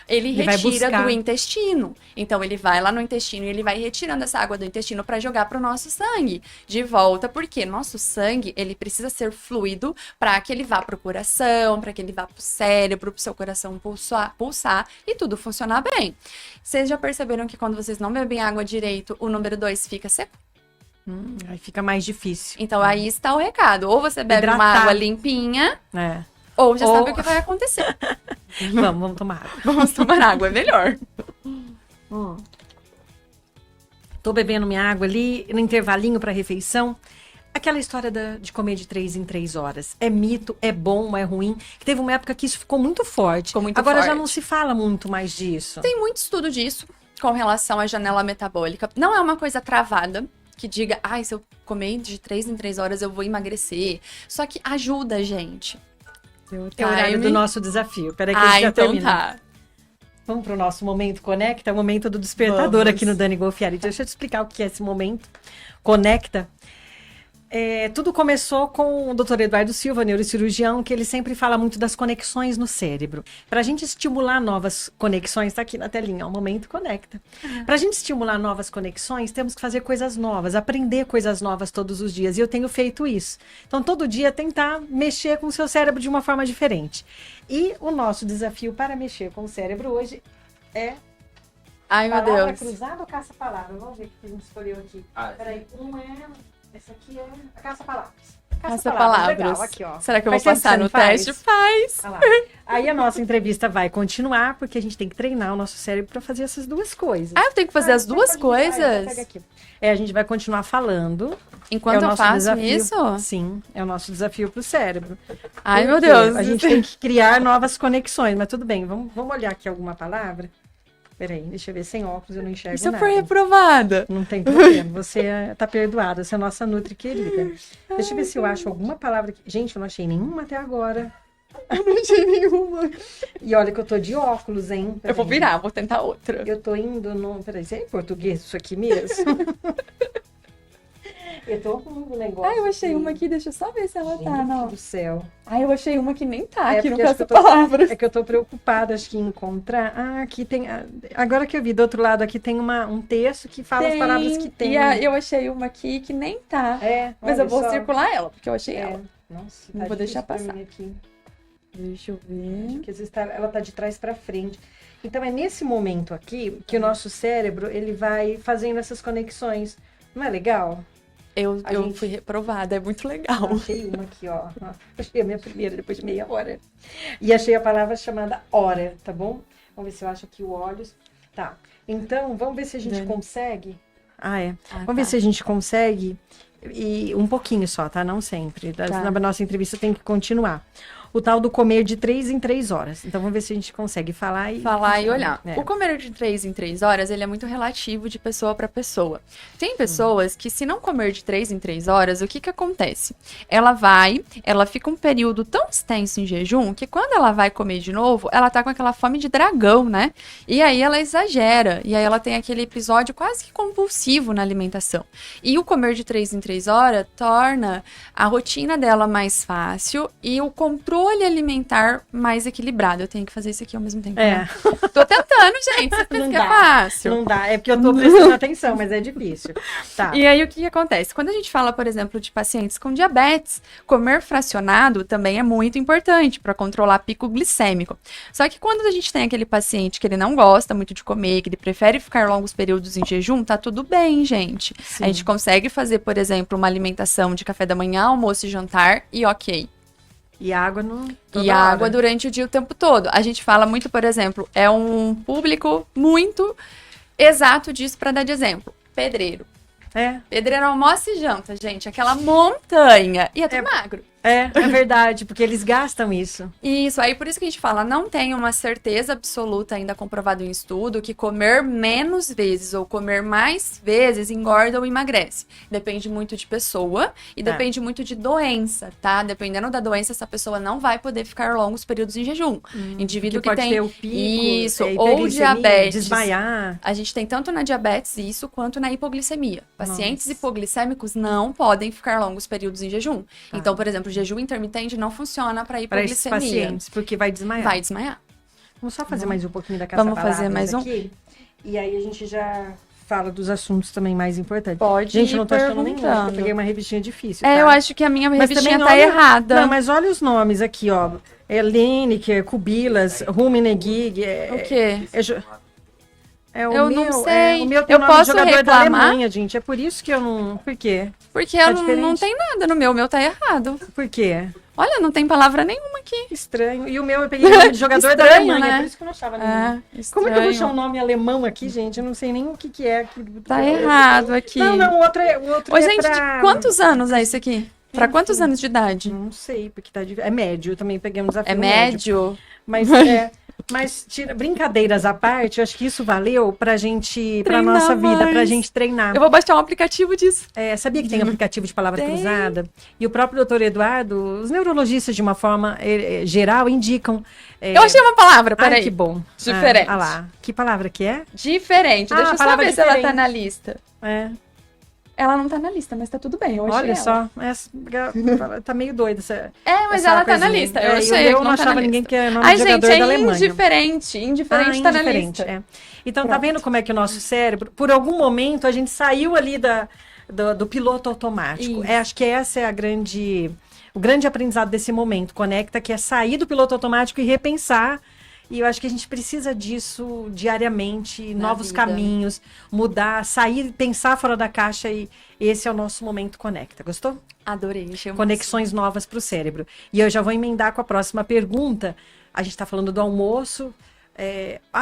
ele retira do intestino. Então, ele vai lá no intestino e ele vai retirando essa água do intestino para jogar pro nosso sangue de volta, porque nosso sangue, ele precisa ser fluido para que ele vá pro coração, para que ele vá pro cérebro, pro seu coração pulsar e tudo funcionar bem. Vocês já perceberam que quando vocês não bebem água direito, o número 2 fica seco? Aí fica mais difícil. Então aí está o recado. Ou você bebe uma água limpinha, ou já sabe o que vai acontecer. Vamos tomar água. Vamos tomar água, é melhor. Tô bebendo minha água ali, no intervalinho para refeição. Aquela história de comer de 3 em 3 horas. É mito, é bom, é ruim? Que teve uma época que isso ficou muito forte. Ficou muito Agora já forte. não se fala muito mais disso. Tem muito estudo disso com relação à janela metabólica. Não é uma coisa travada que diga, se eu comer de 3 em 3 horas eu vou emagrecer. Só que ajuda a gente. É o horário do nosso desafio. Peraí que a gente já então termina. tá. Vamos pro nosso Momento Conecta, o momento do despertador Vamos. aqui no Dani Golfiari. Deixa eu te explicar o que é esse Momento Conecta. Tudo começou com o Dr. Eduardo Silva, neurocirurgião, que ele sempre fala muito das conexões no cérebro. Para a gente estimular novas conexões, está aqui na telinha, o Momento Conecta. Para a gente estimular novas conexões, temos que fazer coisas novas, aprender coisas novas todos os dias. E eu tenho feito isso. Então, todo dia tentar mexer com o seu cérebro de uma forma diferente. E o nosso desafio para mexer com o cérebro hoje é Ai, meu palavra Deus. cruzada ou caça-palavra? Vamos ver o que a gente escolheu aqui. Peraí, essa aqui é a caça-palavras. Caça-palavras. Legal, aqui, ó. Será que eu Faz vou tempo que passar você no não faz? teste? Faz. Olha lá. Aí a nossa entrevista vai continuar, porque a gente tem que treinar o nosso cérebro para fazer essas duas coisas. Eu tenho que fazer as duas coisas? Pega aqui. A gente vai continuar falando. Enquanto o eu nosso faço desafio. isso? Sim, é o nosso desafio para o cérebro. Ai, meu Porque Deus. A gente tem que criar novas conexões, mas tudo bem. Vamos olhar aqui alguma palavra? Peraí, deixa eu ver. Sem óculos eu não enxergo E se eu nada. for reprovada? Não tem problema, você tá perdoada, você é nossa Nutri querida. Deixa eu ver se eu acho alguma palavra aqui. Gente, eu não achei nenhuma até agora. Eu não achei nenhuma. E olha que eu tô de óculos, hein? Eu vou virar, vou tentar outra. Eu tô indo no... Peraí, isso é em português isso aqui mesmo? Eu tô com um negócio. Eu achei uma aqui, deixa eu só ver se ela tá, Gente não. do céu. Eu achei uma que nem tá aqui no porque acho que eu tô- caça-palavras. É que eu tô preocupada, acho que em encontrar. Aqui tem... Agora que eu vi, do outro lado aqui tem um texto que fala as palavras que tem. E eu achei uma aqui que nem tá. Mas olha eu vou só. circular ela, porque eu achei ela. Nossa, Não tá vou deixar difícil pra passar. mim aqui. Deixa eu ver. Porque às vezes ela tá de trás para frente. Então é nesse momento aqui que o nosso cérebro ele vai fazendo essas conexões. Não é legal? Eu gente- fui reprovada, é muito legal. Achei uma aqui, ó. Achei a minha primeira depois de meia hora. E achei a palavra chamada hora, tá bom? Vamos ver se eu acho aqui o olhos. Tá. Então, vamos ver se a gente Dani. consegue. Vamos tá. ver se a gente consegue. E um pouquinho só, tá? Não sempre. Tá. Na nossa entrevista tem que continuar. O tal do comer de 3 em 3 horas. Então, vamos ver se a gente consegue falar e Olhar. É. O comer de 3 em 3 horas, ele é muito relativo de pessoa para pessoa. Tem pessoas que, se não comer de 3 em 3 horas, o que que acontece? Ela fica um período tão extenso em jejum, que quando ela vai comer de novo, ela tá com aquela fome de dragão, né? E aí ela exagera, e aí ela tem aquele episódio quase que compulsivo na alimentação. E o comer de 3 em 3 horas torna a rotina dela mais fácil e o controle alimentar mais equilibrado. Eu tenho que fazer isso aqui ao mesmo tempo. né? Tô tentando, gente. Você pensa Não que é dá. fácil. Não dá, é porque eu tô prestando atenção, mas é difícil. Tá. E aí, o que que acontece? Quando a gente fala, por exemplo, de pacientes com diabetes, comer fracionado também é muito importante para controlar pico glicêmico. Só que quando a gente tem aquele paciente que ele não gosta muito de comer, que ele prefere ficar longos períodos em jejum, tá tudo bem, gente. Sim. A gente consegue fazer, por exemplo, uma alimentação de café da manhã, almoço e jantar e ok. E água no. E água durante o dia o tempo todo. A gente fala muito, por exemplo, é um público muito exato disso para dar de exemplo. Pedreiro. Pedreiro almoça e janta, gente. Aquela montanha. E é tudo magro. É verdade, porque eles gastam isso. Isso, aí por isso que a gente fala, não tem uma certeza absoluta ainda comprovado em estudo que comer menos vezes ou comer mais vezes engorda ou emagrece. Depende muito de pessoa e depende muito de doença, tá? Dependendo da doença, essa pessoa não vai poder ficar longos períodos em jejum. Indivíduo que pode tem ter o pico, isso, ou hiperglicemia, diabetes. desmaiar. A gente tem tanto na diabetes isso quanto na hipoglicemia. Pacientes hipoglicêmicos não podem ficar longos períodos em jejum. Então, por exemplo, o jejum intermitente não funciona para Para esses hipoglicemia. pacientes, porque vai desmaiar. Vai desmaiar. Vamos só fazer mais um pouquinho da caça Vamos fazer mais um? aqui. E aí a gente já fala dos assuntos também mais importantes. Pode Gente, eu ir não tô achando nenhum. perguntando. Eu peguei uma revistinha difícil, É, tá? eu acho que a minha Mas revistinha também tá olha- errada. Não, mas olha os nomes aqui, ó. É Lineker, Kubilas, Rumenegig. O quê? É o Eu meu, não sei. o meu tem Eu o nome de posso jogador da reclamar? Alemanha, gente. É por isso que eu não... Por quê? Porque Tá não diferente? tem nada no meu tá errado. Por quê? Olha, não tem palavra nenhuma aqui. Estranho. E o meu eu peguei o nome de jogador da Estranho, Alemanha, né? por isso que eu não achava nenhum. Estranho. Como é que eu vou achar um nome alemão aqui, gente? Eu não sei nem o que que é. Tá errado aqui. Não, o outro Ô, é gente, pra... de quantos anos é isso aqui? Pra quantos anos de idade? Não sei, porque é médio. Eu também peguei um desafio É médio? Mas brincadeiras à parte, eu acho que isso valeu pra Treinar nossa vida, pra mais. gente treinar. Eu vou baixar um aplicativo disso. Sabia que tem aplicativo de palavra Tem. cruzada? E o próprio doutor Eduardo, os neurologistas, de uma forma geral, indicam... Eu achei uma palavra, Ai, peraí. que bom. Diferente. Ah lá. Que palavra que é? Diferente. Deixa eu só palavra ver se ela tá diferente. na lista. É. Ela não tá na lista, mas tá tudo bem. Eu achei Olha ela. só, tá meio doida Mas essa ela tá na coisinha. lista. Eu achei eu que não não tá achava na ninguém lista. que é nome Ai, de gente, jogador da Alemanha. indiferente. Indiferente tá na Indiferente, lista. Então, tá Pronto. vendo como é que o nosso cérebro, por algum momento, a gente saiu ali do piloto automático. Isso. Acho que essa é o grande aprendizado desse momento, Conecta, que é sair do piloto automático e repensar. E eu acho que a gente precisa disso diariamente, novos vida. caminhos, mudar, sair, pensar fora da caixa, e esse é o nosso momento Conecta. Gostou? Adorei. Achei uma Conexões novas para o cérebro. E eu já vou emendar com a próxima pergunta. A gente está falando do almoço.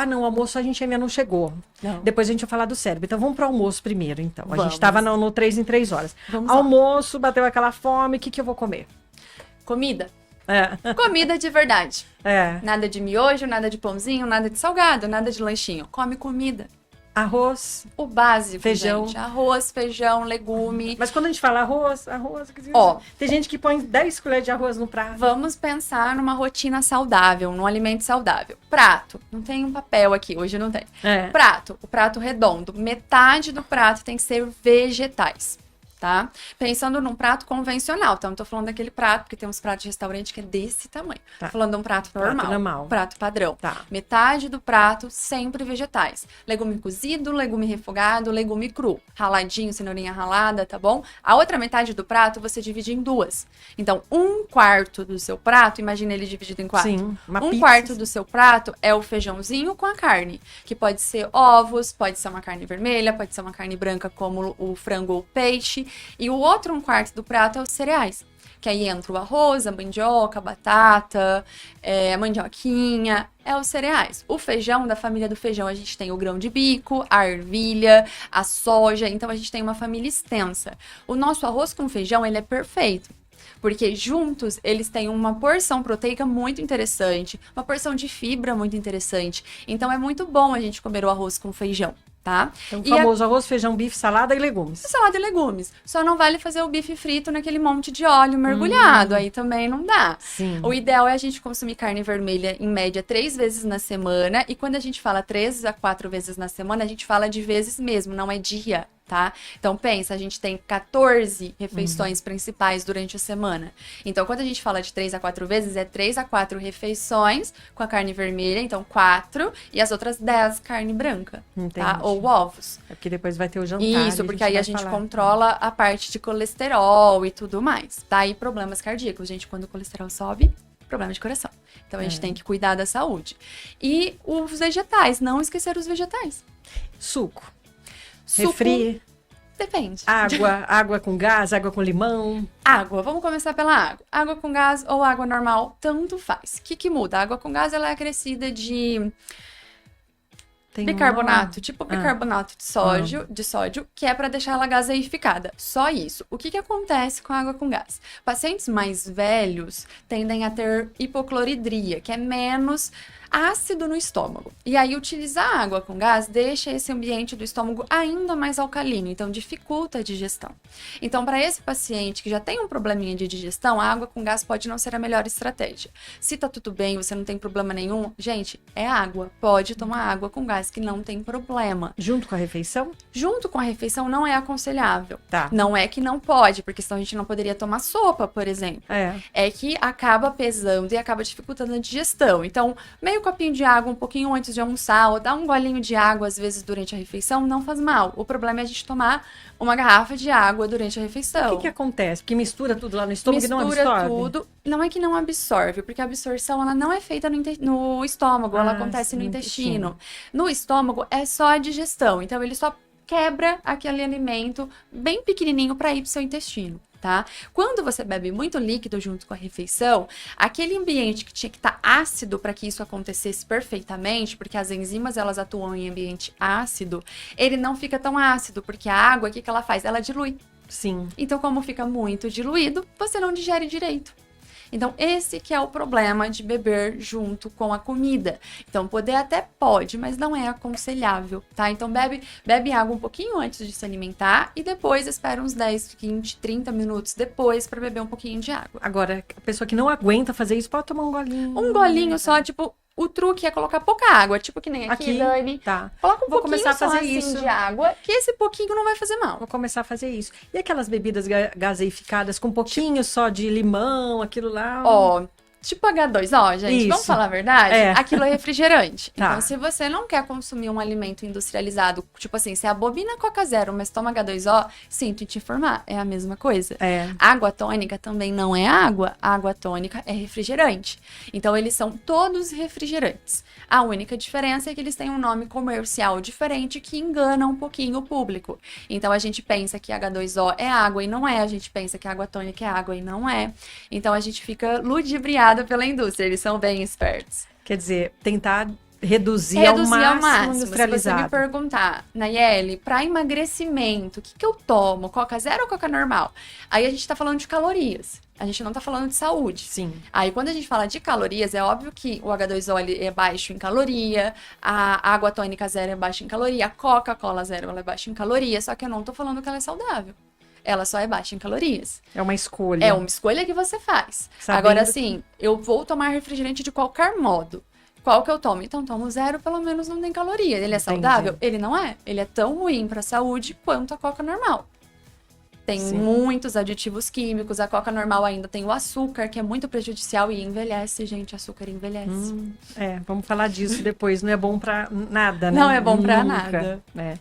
Não, o almoço a gente ainda não chegou. Não. Depois a gente vai falar do cérebro. Então vamos para o almoço primeiro, então. A Vamos. gente estava no 3 em 3 horas. Vamos lá. Almoço, bateu aquela fome, o que eu vou comer? Comida. É. Comida de verdade. É. Nada de miojo, nada de pãozinho, nada de salgado, nada de lanchinho. Come comida. Arroz. O básico, Feijão. gente. Arroz, feijão, legume. Mas quando a gente fala arroz, Ó. tem gente que põe 10 colheres de arroz no prato. Vamos pensar numa rotina saudável, num alimento saudável. Prato. Não tem um papel aqui, hoje não tem. Prato. O prato redondo. Metade do prato tem que ser vegetais. Tá? Pensando num prato convencional, então não tô falando daquele prato, porque tem uns pratos de restaurante que é desse tamanho. Tá. Tô falando de um prato normal. Prato padrão. Tá. Metade do prato, sempre vegetais. Legume cozido, legume refogado, legume cru. Raladinho, cenourinha ralada, tá bom? A outra metade do prato você divide em duas. Então, um quarto do seu prato, imagina ele dividido em quatro. Sim, uma Um pizza. quarto do seu prato é o feijãozinho com a carne, que pode ser ovos, pode ser uma carne vermelha, pode ser uma carne branca como o frango ou o peixe. E o outro 1/4 do prato é os cereais. Que aí entra o arroz, a mandioca, a batata, a mandioquinha, é os cereais. O feijão, da família do feijão, a gente tem o grão de bico, a ervilha, a soja, então a gente tem uma família extensa. O nosso arroz com feijão, ele é perfeito. Porque juntos eles têm uma porção proteica muito interessante, uma porção de fibra muito interessante. Então é muito bom a gente comer o arroz com feijão, tá? Então, o E famoso arroz, feijão, bife, salada e legumes. salada e legumes. Só não vale fazer o bife frito naquele monte de óleo mergulhado. Aí também não dá. Sim. O ideal é a gente consumir carne vermelha, em média, 3 vezes na semana. E quando a gente fala 3 a 4 vezes na semana, a gente fala de vezes mesmo, não é dia, tá? Então, pensa, a gente tem 14 refeições principais durante a semana. Então, quando a gente fala de 3 a 4 vezes, é 3 a 4 refeições com a carne vermelha. Então, 4 e as outras 10 carne branca, tá? Entendi. Ou ovos. É porque depois vai ter o jantar. Isso, porque aí a vai gente falar. controla a parte de colesterol e tudo mais. Tá? E problemas cardíacos, gente, quando o colesterol sobe, problema de coração. Então a gente tem que cuidar da saúde. E os vegetais, não esquecer os vegetais. Suco. Suco, Refri. depende. Água com gás, água com limão. Água, vamos começar pela água. Água com gás ou água normal, tanto faz. O que muda? A água com gás, ela é acrescida de Tem bicarbonato, tipo bicarbonato de sódio, que é para deixar ela gaseificada. Só isso. O que acontece com a água com gás? Pacientes mais velhos tendem a ter hipocloridria, que é menos ácido no estômago. E aí, utilizar água com gás deixa esse ambiente do estômago ainda mais alcalino, então dificulta a digestão. Então, para esse paciente que já tem um probleminha de digestão, a água com gás pode não ser a melhor estratégia. Se tá tudo bem, você não tem problema nenhum, gente, é água. Pode tomar água com gás, que não tem problema. Junto com a refeição? Junto com a refeição não é aconselhável. Tá. Não é que não pode, porque senão a gente não poderia tomar sopa, por exemplo. É que acaba pesando e acaba dificultando a digestão. Então, meio copinho de água um pouquinho antes de almoçar, ou dar um golinho de água às vezes durante a refeição, não faz mal. O problema é a gente tomar uma garrafa de água durante a refeição. O que acontece? Porque mistura tudo lá no estômago e não absorve? Mistura tudo. Não é que não absorve, porque a absorção ela não é feita no estômago, ela acontece no intestino. No estômago é só a digestão, então ele só quebra aquele alimento bem pequenininho para ir pro seu intestino. tá? Quando você bebe muito líquido junto com a refeição, aquele ambiente que tinha que estar ácido para que isso acontecesse perfeitamente, porque as enzimas elas atuam em ambiente ácido, ele não fica tão ácido, porque a água, o que ela faz? Ela dilui. Sim. Então, como fica muito diluído, você não digere direito. Então, esse que é o problema de beber junto com a comida. Então, poder até pode, mas não é aconselhável, tá? Então, bebe água um pouquinho antes de se alimentar e depois espera uns 10, 20, 30 minutos depois para beber um pouquinho de água. Agora, a pessoa que não aguenta fazer isso pode tomar um golinho. Um golinho só, tipo, o truque é colocar pouca água, tipo que nem aqui, Dani. Tá. Coloca um Vou pouquinho começar a só fazer assim isso. de água, que esse pouquinho não vai fazer mal. Vou começar a fazer isso. E aquelas bebidas gaseificadas com um pouquinho só de limão, aquilo lá? Ó, tipo H2O, gente, Isso. vamos falar a verdade? É. Aquilo é refrigerante. Tá. Então, se você não quer consumir um alimento industrializado, tipo assim, você abobina Coca Zero, mas toma H2O, sinto te informar, é a mesma coisa. É. Água tônica também não é água, água tônica é refrigerante. Então, eles são todos refrigerantes. A única diferença é que eles têm um nome comercial diferente que engana um pouquinho o público. Então, a gente pensa que H2O é água e não é, a gente pensa que água tônica é água e não é. Então, a gente fica ludibriado pela indústria, eles são bem espertos. Quer dizer, tentar reduzir ao máximo industrializado. Se você me perguntar, Nayeli, para emagrecimento, o que eu tomo? Coca Zero ou Coca normal? Aí a gente tá falando de calorias. A gente não tá falando de saúde. Sim. Aí quando a gente fala de calorias, é óbvio que o H2O ele é baixo em caloria, a água tônica zero é baixa em caloria, a Coca-Cola zero ela é baixa em caloria, só que eu não tô falando que ela é saudável. Ela só é baixa em calorias. É uma escolha. É uma escolha que você faz. Sabendo Agora, assim, eu vou tomar refrigerante de qualquer modo. Qual que eu tomo? Então, tomo zero, pelo menos não tem caloria. Ele é saudável? Ele não é. Ele é tão ruim para a saúde quanto a Coca normal. Tem muitos aditivos químicos. A Coca normal ainda tem o açúcar, que é muito prejudicial e envelhece, gente. Açúcar envelhece. Vamos falar disso depois. Não é bom para nada, né? Não é bom para Nunca. nada. É.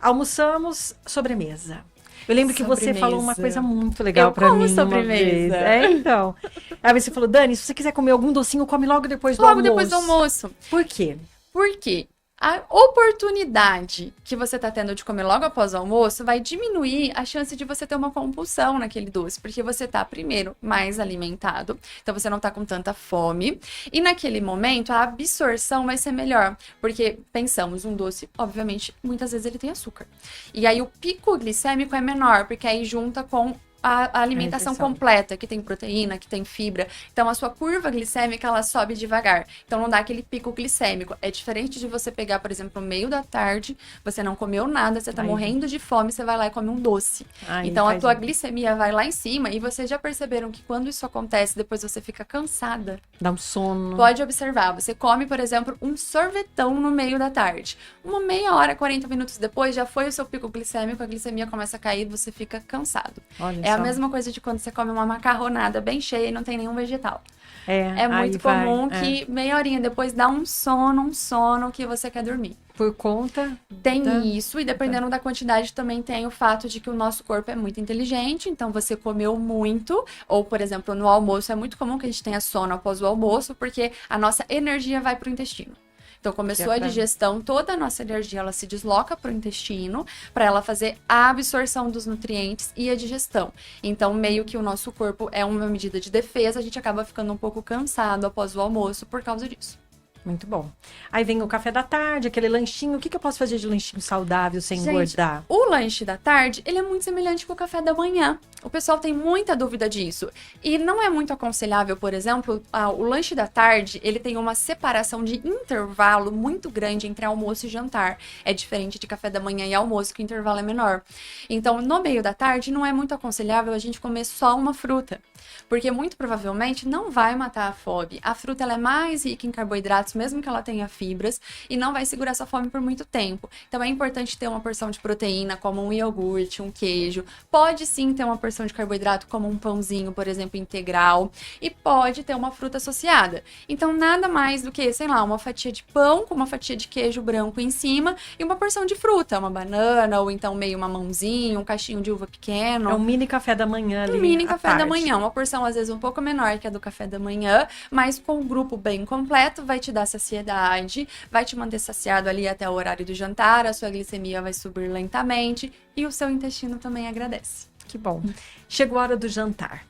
Almoçamos, sobremesa. Eu lembro que você falou uma coisa muito legal pra mim sobremesa. uma vez. Então. Aí você falou, Dani, se você quiser comer algum docinho, come logo depois do almoço. Logo depois do almoço. Por quê? Por quê? A oportunidade que você tá tendo de comer logo após o almoço vai diminuir a chance de você ter uma compulsão naquele doce, porque você tá, primeiro, mais alimentado, então você não tá com tanta fome, e naquele momento a absorção vai ser melhor, porque pensamos, um doce, obviamente, muitas vezes ele tem açúcar. E aí o pico glicêmico é menor, porque aí junta com a alimentação completa, que tem proteína, que tem fibra. Então, a sua curva glicêmica, ela sobe devagar. Então, não dá aquele pico glicêmico. É diferente de você pegar, por exemplo, no meio da tarde, você não comeu nada, você tá morrendo de fome, você vai lá e come um doce. Então, a tua glicemia vai lá em cima e vocês já perceberam que quando isso acontece, depois você fica cansada. Dá um sono. Pode observar, você come, por exemplo, um sorvetão no meio da tarde. Uma meia hora, 40 minutos depois, já foi o seu pico glicêmico, a glicemia começa a cair, você fica cansado. É a mesma coisa de quando você come uma macarronada bem cheia e não tem nenhum vegetal. É muito comum que meia horinha depois dá um sono que você quer dormir. Por conta? Tem isso, e dependendo da quantidade também tem o fato de que o nosso corpo é muito inteligente, então você comeu muito, ou por exemplo, no almoço é muito comum que a gente tenha sono após o almoço, porque a nossa energia vai para o intestino. Então, começou a digestão, toda a nossa energia, ela se desloca para o intestino, para ela fazer a absorção dos nutrientes e a digestão. Então, meio que o nosso corpo é uma medida de defesa, a gente acaba ficando um pouco cansado após o almoço por causa disso. Muito bom. Aí vem o café da tarde, aquele lanchinho. O que eu posso fazer de lanchinho saudável sem engordar? O lanche da tarde, ele é muito semelhante com o café da manhã. O pessoal tem muita dúvida disso. E não é muito aconselhável, por exemplo, o lanche da tarde, ele tem uma separação de intervalo muito grande entre almoço e jantar. É diferente de café da manhã e almoço, que o intervalo é menor. Então, no meio da tarde, não é muito aconselhável a gente comer só uma fruta. Porque muito provavelmente não vai matar a fome. A fruta ela é mais rica em carboidratos, mesmo que ela tenha fibras, e não vai segurar sua fome por muito tempo. Então é importante ter uma porção de proteína, como um iogurte, um queijo. Pode sim ter uma porção de carboidrato, como um pãozinho, por exemplo, integral. E pode ter uma fruta associada. Então nada mais do que, sei lá, uma fatia de pão com uma fatia de queijo branco em cima e uma porção de fruta, uma banana, ou então meio mamãozinho, um cachinho de uva pequeno. É um mini café da manhã ali. Um mini café da manhã, uma porção às vezes um pouco menor que a do café da manhã, mas com um grupo bem completo, vai te dar saciedade, vai te manter saciado ali até o horário do jantar, a sua glicemia vai subir lentamente e o seu intestino também agradece. que bom. Chegou a hora do jantar.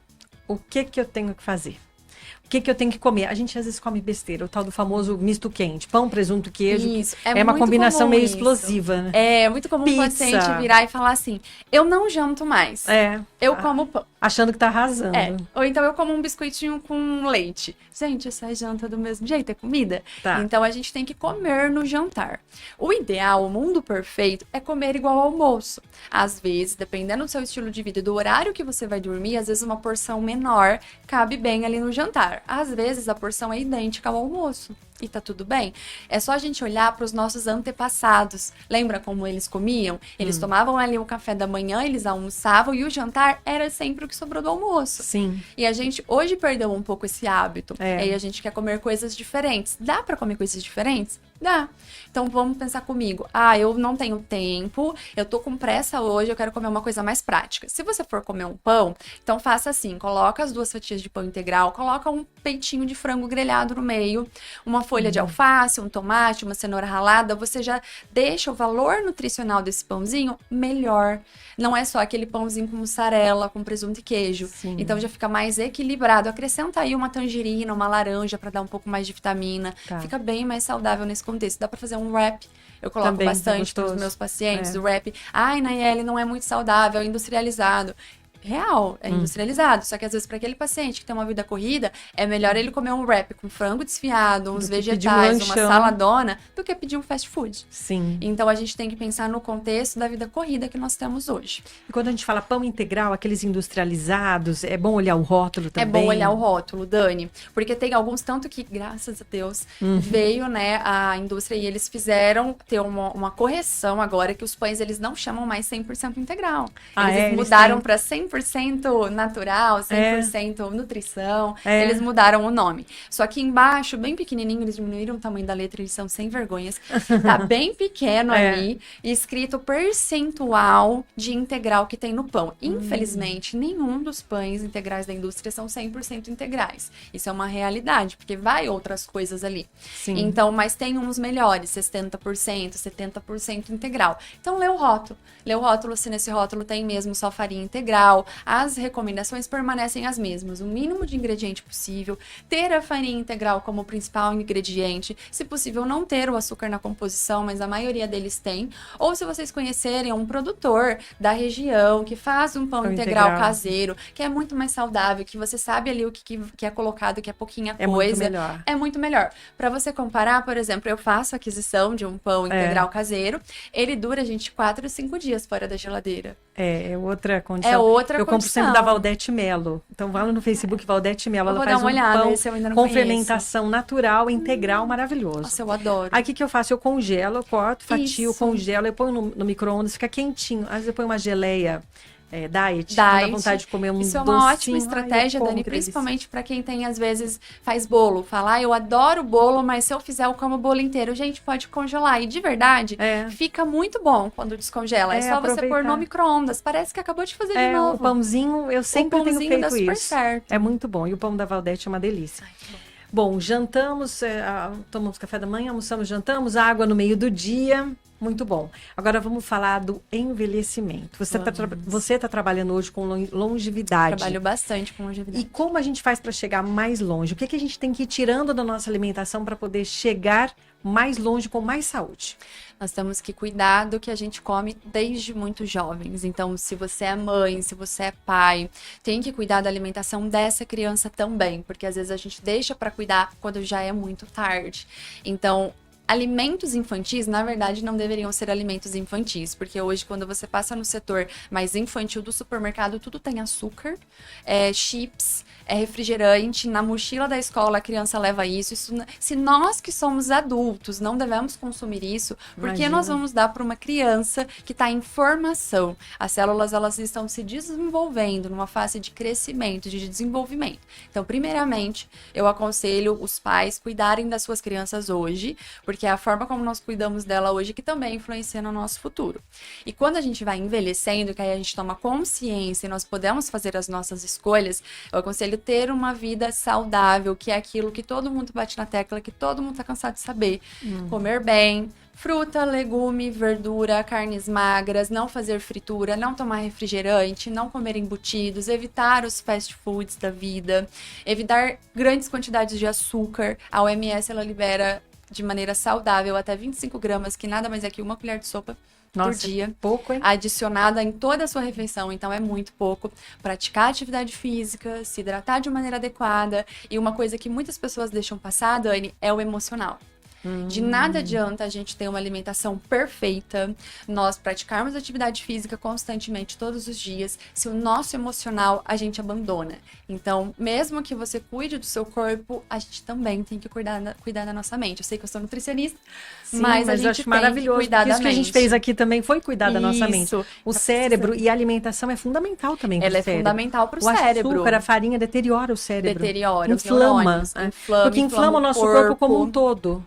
O que eu tenho que fazer? O que eu tenho que comer? A gente às vezes come besteira, o tal do famoso misto quente. Pão, presunto, queijo. Isso, É uma combinação meio isso. explosiva, né? É muito comum o Pizza. paciente virar e falar assim, eu não janto mais, eu como pão. Achando que tá arrasando. Ou então eu como um biscoitinho com leite. Gente, essa janta do mesmo jeito, é comida? Tá. Então a gente tem que comer no jantar. O ideal, o mundo perfeito, é comer igual ao almoço. Às vezes, dependendo do seu estilo de vida e do horário que você vai dormir, às vezes uma porção menor cabe bem ali no jantar. Às vezes a porção é idêntica ao almoço. E tá tudo bem. É só a gente olhar para os nossos antepassados. Lembra como eles comiam? Eles tomavam ali o café da manhã, eles almoçavam e o jantar era sempre o que sobrou do almoço. Sim. E a gente hoje perdeu um pouco esse hábito. É. E a gente quer comer coisas diferentes. Dá para comer coisas diferentes? Dá. Então vamos pensar comigo. Eu não tenho tempo, eu tô com pressa hoje, eu quero comer uma coisa mais prática. Se você for comer um pão, então faça assim, coloca as 2 fatias de pão integral, coloca um peitinho de frango grelhado no meio, uma folha de alface, um tomate, uma cenoura ralada, você já deixa o valor nutricional desse pãozinho melhor. Não é só aquele pãozinho com mussarela, com presunto e queijo. Sim. Então já fica mais equilibrado. Acrescenta aí uma tangerina, uma laranja para dar um pouco mais de vitamina. Tá. Fica bem mais saudável nesse contexto. Dá para fazer um wrap. Eu coloco Também, bastante para os gostoso. meus pacientes o wrap. Ai, Nayeli, não é muito saudável, é industrializado. Real, é industrializado. Só que às vezes para aquele paciente que tem uma vida corrida, é melhor ele comer um wrap com frango desfiado, uns Do que pedir um vegetais, uma lanchão. saladona, do que pedir um fast food. Sim. Então a gente tem que pensar no contexto da vida corrida que nós temos hoje. E quando a gente fala pão integral, aqueles industrializados, é bom olhar o rótulo também? É bom olhar o rótulo, Dani, porque tem alguns, tanto que, graças a Deus, veio, né, a indústria e eles fizeram ter uma correção agora, que os pães, eles não chamam mais 100% integral. Eles mudaram para 100% natural, 100% nutrição, eles mudaram o nome. Só que embaixo, bem pequenininho, eles diminuíram o tamanho da letra, eles são sem vergonhas. Tá bem pequeno ali, escrito percentual de integral que tem no pão. Infelizmente, nenhum dos pães integrais da indústria são 100% integrais. Isso é uma realidade, porque vai outras coisas ali. Sim. Então, mas tem uns melhores, 60%, 70% integral. Então, lê o rótulo. Lê o rótulo se nesse rótulo tem mesmo só farinha integral. As recomendações permanecem as mesmas. O mínimo de ingrediente possível. Ter a farinha integral como principal ingrediente. Se possível, não ter o açúcar na composição, mas a maioria deles tem. Ou se vocês conhecerem um produtor da região que faz um pão integral caseiro, que é muito mais saudável, que você sabe ali o que é colocado, que é pouquinha coisa. Muito melhor. É muito melhor. Para você comparar, por exemplo, eu faço aquisição de um pão integral caseiro, ele dura, gente, 4 ou 5 dias fora da geladeira. É outra condição. É outra Eu compro sempre da Valdete Melo. Então, vai lá no Facebook, Valdete Melo. Ela faz um pão com fermentação natural, integral, maravilhoso. Nossa, eu adoro. Aí, o que eu faço? Eu congelo, eu corto, fatio, congelo, eu ponho no micro-ondas, fica quentinho. Às vezes eu ponho uma geleia diet, dá vontade de comer um docinho. Isso é uma ótima estratégia, Dani, principalmente para quem tem, às vezes, faz bolo. Fala, eu adoro bolo, mas se eu fizer, eu como o bolo inteiro. Gente, pode congelar. E de verdade, fica muito bom quando descongela. É só aproveitar. você pôr no micro-ondas. Parece que acabou de fazer de novo. O pãozinho, eu sempre tenho feito dá super isso. Certo. É muito bom. E o pão da Valdete é uma delícia. Ai, que bom, jantamos, tomamos café da manhã, almoçamos, jantamos, água no meio do dia. Muito bom. Agora vamos falar do envelhecimento. Você está trabalhando hoje com longevidade. Trabalho bastante com longevidade. E como a gente faz para chegar mais longe? O que a gente tem que ir tirando da nossa alimentação para poder chegar mais longe com mais saúde? Nós temos que cuidar do que a gente come desde muito jovens. Então, se você é mãe, se você é pai, tem que cuidar da alimentação dessa criança também, porque às vezes a gente deixa para cuidar quando já é muito tarde. Então, alimentos infantis, na verdade, não deveriam ser alimentos infantis, porque hoje, quando você passa no setor mais infantil do supermercado, tudo tem açúcar, chips, refrigerante, na mochila da escola a criança leva isso. Se nós que somos adultos não devemos consumir isso, porque nós vamos dar para uma criança que está em formação? As células, elas estão se desenvolvendo numa fase de crescimento, de desenvolvimento. Então, primeiramente, eu aconselho os pais cuidarem das suas crianças hoje, porque é a forma como nós cuidamos dela hoje que também influencia no nosso futuro. E quando a gente vai envelhecendo, que aí a gente toma consciência e nós podemos fazer as nossas escolhas, eu aconselho ter uma vida saudável, que é aquilo que todo mundo bate na tecla, que todo mundo tá cansado de saber. Comer bem, Fruta, legume, verdura, carnes magras, não fazer fritura, não tomar refrigerante, não comer embutidos, evitar os fast foods da vida, evitar grandes quantidades de açúcar. A OMS, ela libera de maneira saudável até 25 gramas, que nada mais é que uma colher de sopa por dia, pouco, hein? adicionada em toda a sua refeição, então é muito pouco. Praticar atividade física, se hidratar de maneira adequada, e uma coisa que muitas pessoas deixam passar, Dani, é o emocional. De nada adianta a gente ter uma alimentação perfeita, nós praticarmos atividade física constantemente todos os dias, se o nosso emocional a gente abandona. Então, mesmo que você cuide do seu corpo, a gente também tem que cuidar da nossa mente. Eu sei que eu sou nutricionista, Sim, mas a eu gente acho tem maravilhoso. que cuidar da Isso que a gente mente. fez aqui também foi cuidar da nossa mente. Isso. O cérebro e a alimentação é fundamental também para o Ela é cérebro. fundamental para o O cérebro. açúcar, a farinha deteriora o cérebro. Deteriora os inflama, neurônios, né? inflama, Porque inflama o nosso corpo como um todo.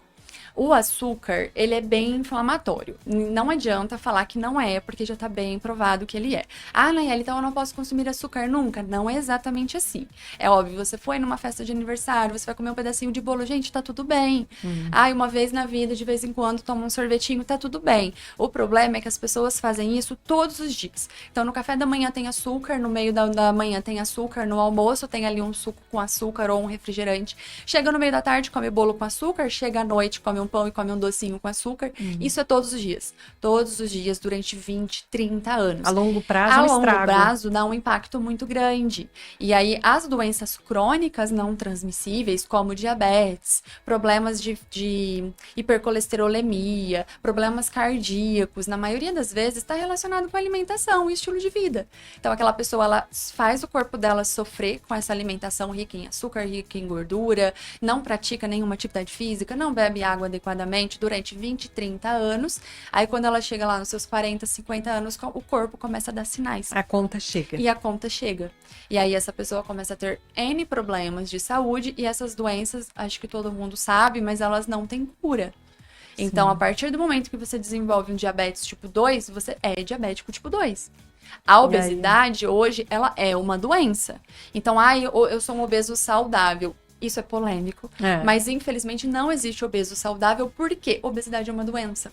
O açúcar, ele é bem inflamatório. Não adianta falar que não é, porque já está bem provado que ele é. Ah, Nayeli, então eu não posso consumir açúcar nunca. Não é exatamente assim. É óbvio, você foi numa festa de aniversário, você vai comer um pedacinho de bolo, gente, tá tudo bem. Ah, uma vez na vida, de vez em quando, toma um sorvetinho, tá tudo bem. O problema é que as pessoas fazem isso todos os dias. Então, no café da manhã tem açúcar, no meio da manhã tem açúcar, no almoço tem ali um suco com açúcar ou um refrigerante. Chega no meio da tarde, come bolo com açúcar, chega à noite, come um pão e come um docinho com açúcar. Isso é todos os dias. Todos os dias, durante 20, 30 anos. A longo prazo, a um longo estrago. prazo dá um impacto muito grande. E aí, as doenças crônicas não transmissíveis, como diabetes, problemas de hipercolesterolemia, problemas cardíacos, na maioria das vezes está relacionado com a alimentação e estilo de vida. Então, aquela pessoa, ela faz o corpo dela sofrer com essa alimentação rica em açúcar, rica em gordura, não pratica nenhuma atividade física, não bebe água adequadamente durante 20, 30 anos. Aí, quando ela chega lá nos seus 40, 50 anos, o corpo começa a dar sinais. A conta chega. E a conta chega. E aí, essa pessoa começa a ter N problemas de saúde, e essas doenças, acho que todo mundo sabe, mas elas não têm cura. Então, Sim. a partir do momento que você desenvolve um diabetes tipo 2, você é diabético tipo 2. A obesidade, hoje, ela é uma doença. Então, eu sou um obeso saudável. Isso é polêmico, mas infelizmente não existe obeso saudável, porque obesidade é uma doença.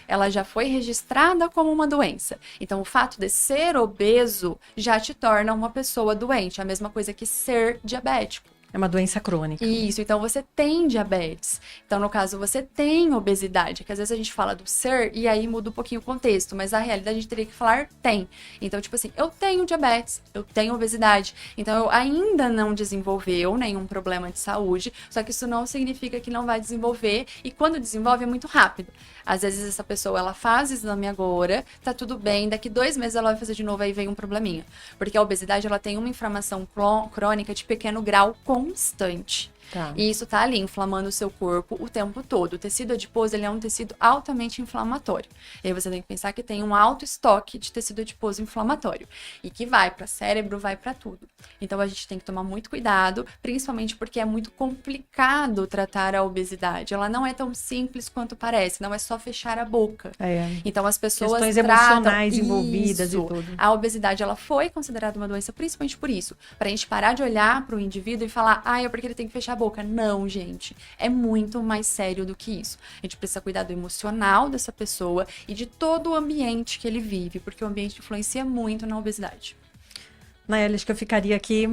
Ela já foi registrada como uma doença. Então, o fato de ser obeso já te torna uma pessoa doente. A mesma coisa que ser diabético. É uma doença crônica. Isso, então você tem diabetes. Então, no caso, você tem obesidade, que às vezes a gente fala do ser e aí muda um pouquinho o contexto, mas na realidade a gente teria que falar tem. Então, tipo assim, eu tenho diabetes, eu tenho obesidade, então eu ainda não desenvolveu nenhum problema de saúde, só que isso não significa que não vai desenvolver, e quando desenvolve é muito rápido. Às vezes essa pessoa, ela faz exame agora, tá tudo bem, daqui 2 meses ela vai fazer de novo, aí vem um probleminha. Porque a obesidade, ela tem uma inflamação crônica de pequeno grau constante. Tá. E isso tá ali inflamando o seu corpo o tempo todo. O tecido adiposo, ele é um tecido altamente inflamatório. E aí você tem que pensar que tem um alto estoque de tecido adiposo inflamatório. E que vai para cérebro, vai para tudo. Então a gente tem que tomar muito cuidado, principalmente porque é muito complicado tratar a obesidade. Ela não é tão simples quanto parece, não é só fechar a boca. Então as pessoas Questões tratam emocionais envolvidas isso. e tudo. A obesidade, ela foi considerada uma doença principalmente por isso. Pra gente parar de olhar para o indivíduo e falar, é porque ele tem que fechar a boca. Não, gente. É muito mais sério do que isso. A gente precisa cuidar do emocional dessa pessoa e de todo o ambiente que ele vive, porque o ambiente influencia muito na obesidade. Nayeli, acho que eu ficaria aqui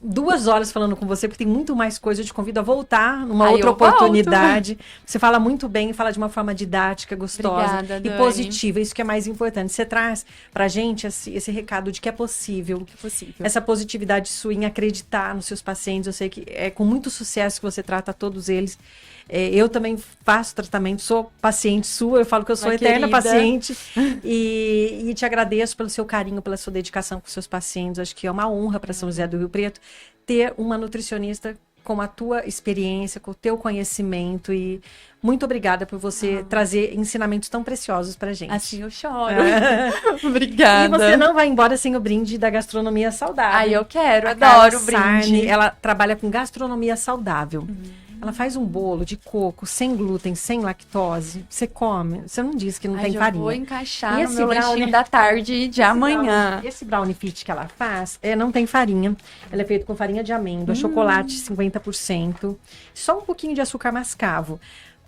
2 horas falando com você, porque tem muito mais coisa. Eu te convido a voltar numa outra oportunidade. Você fala muito bem, fala de uma forma didática, gostosa. Obrigada, e Dani. positiva. Isso que é mais importante. Você traz pra gente esse recado de que é possível. Que é possível. Essa positividade sua em acreditar nos seus pacientes. Eu sei que é com muito sucesso que você trata todos eles. Eu também faço tratamento, sou paciente sua, eu falo que eu sou eterna paciente e te agradeço pelo seu carinho, pela sua dedicação com seus pacientes. Acho que é uma honra para São José do Rio Preto ter uma nutricionista com a tua experiência, com o teu conhecimento, e muito obrigada por você trazer ensinamentos tão preciosos pra gente. Assim eu choro. Obrigada. E você não vai embora sem o brinde da gastronomia saudável. Eu quero, A adoro o Carla brinde. Sarni, ela trabalha com gastronomia saudável. Ela faz um bolo de coco, sem glúten, sem lactose. Você come. Você não diz que não tem farinha. Eu vou encaixar E no esse meu brownie- lanchinho da tarde de amanhã. Esse brownie fit que ela faz, não tem farinha. Ela é feita com farinha de amêndoa, chocolate 50%, só um pouquinho de açúcar mascavo.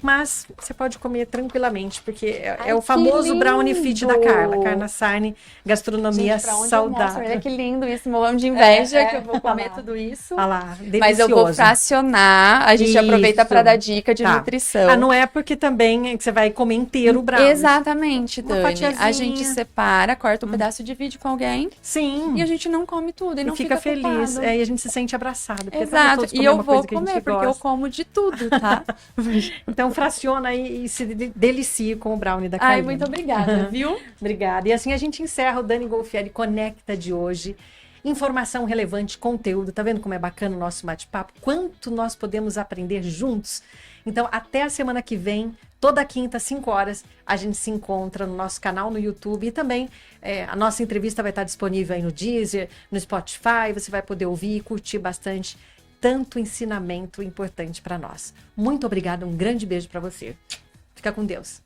mas você pode comer tranquilamente, porque Ai, é o que famoso brownie fit da Carla. lindo! Carla Sarne, gastronomia Gente, pra onde eu mostro? saudável. Olha que lindo isso, morrendo de inveja que eu vou comer Olha lá. tudo isso. Olha lá, delicioso. Mas eu vou fracionar, a gente aproveita Isso. para dar dica de Tá. nutrição. Ah, não é porque também é que você vai comer inteiro o brownie. Exatamente, Uma Dani. fatiazinha. A gente separa, corta um pedaço, divide com alguém Sim. e a gente não come tudo e não fica feliz. culpado. E a gente se sente abraçado. Porque vamos Exato, todos e comer eu uma vou coisa que a gente comer, porque eu gosta. como de tudo, tá? Então fraciona aí e se delicie com o brownie da Carla. Ai, muito obrigada, viu? Obrigada. E assim a gente encerra o Dani Golfieri Conecta de hoje. Informação relevante, conteúdo. Tá vendo como é bacana o nosso bate-papo? Quanto nós podemos aprender juntos? Então, até a semana que vem, toda quinta, 5 horas, a gente se encontra no nosso canal no YouTube e também a nossa entrevista vai estar disponível aí no Deezer, no Spotify. Você vai poder ouvir e curtir bastante tanto ensinamento importante para nós. Muito obrigada, um grande beijo para você. Fica com Deus.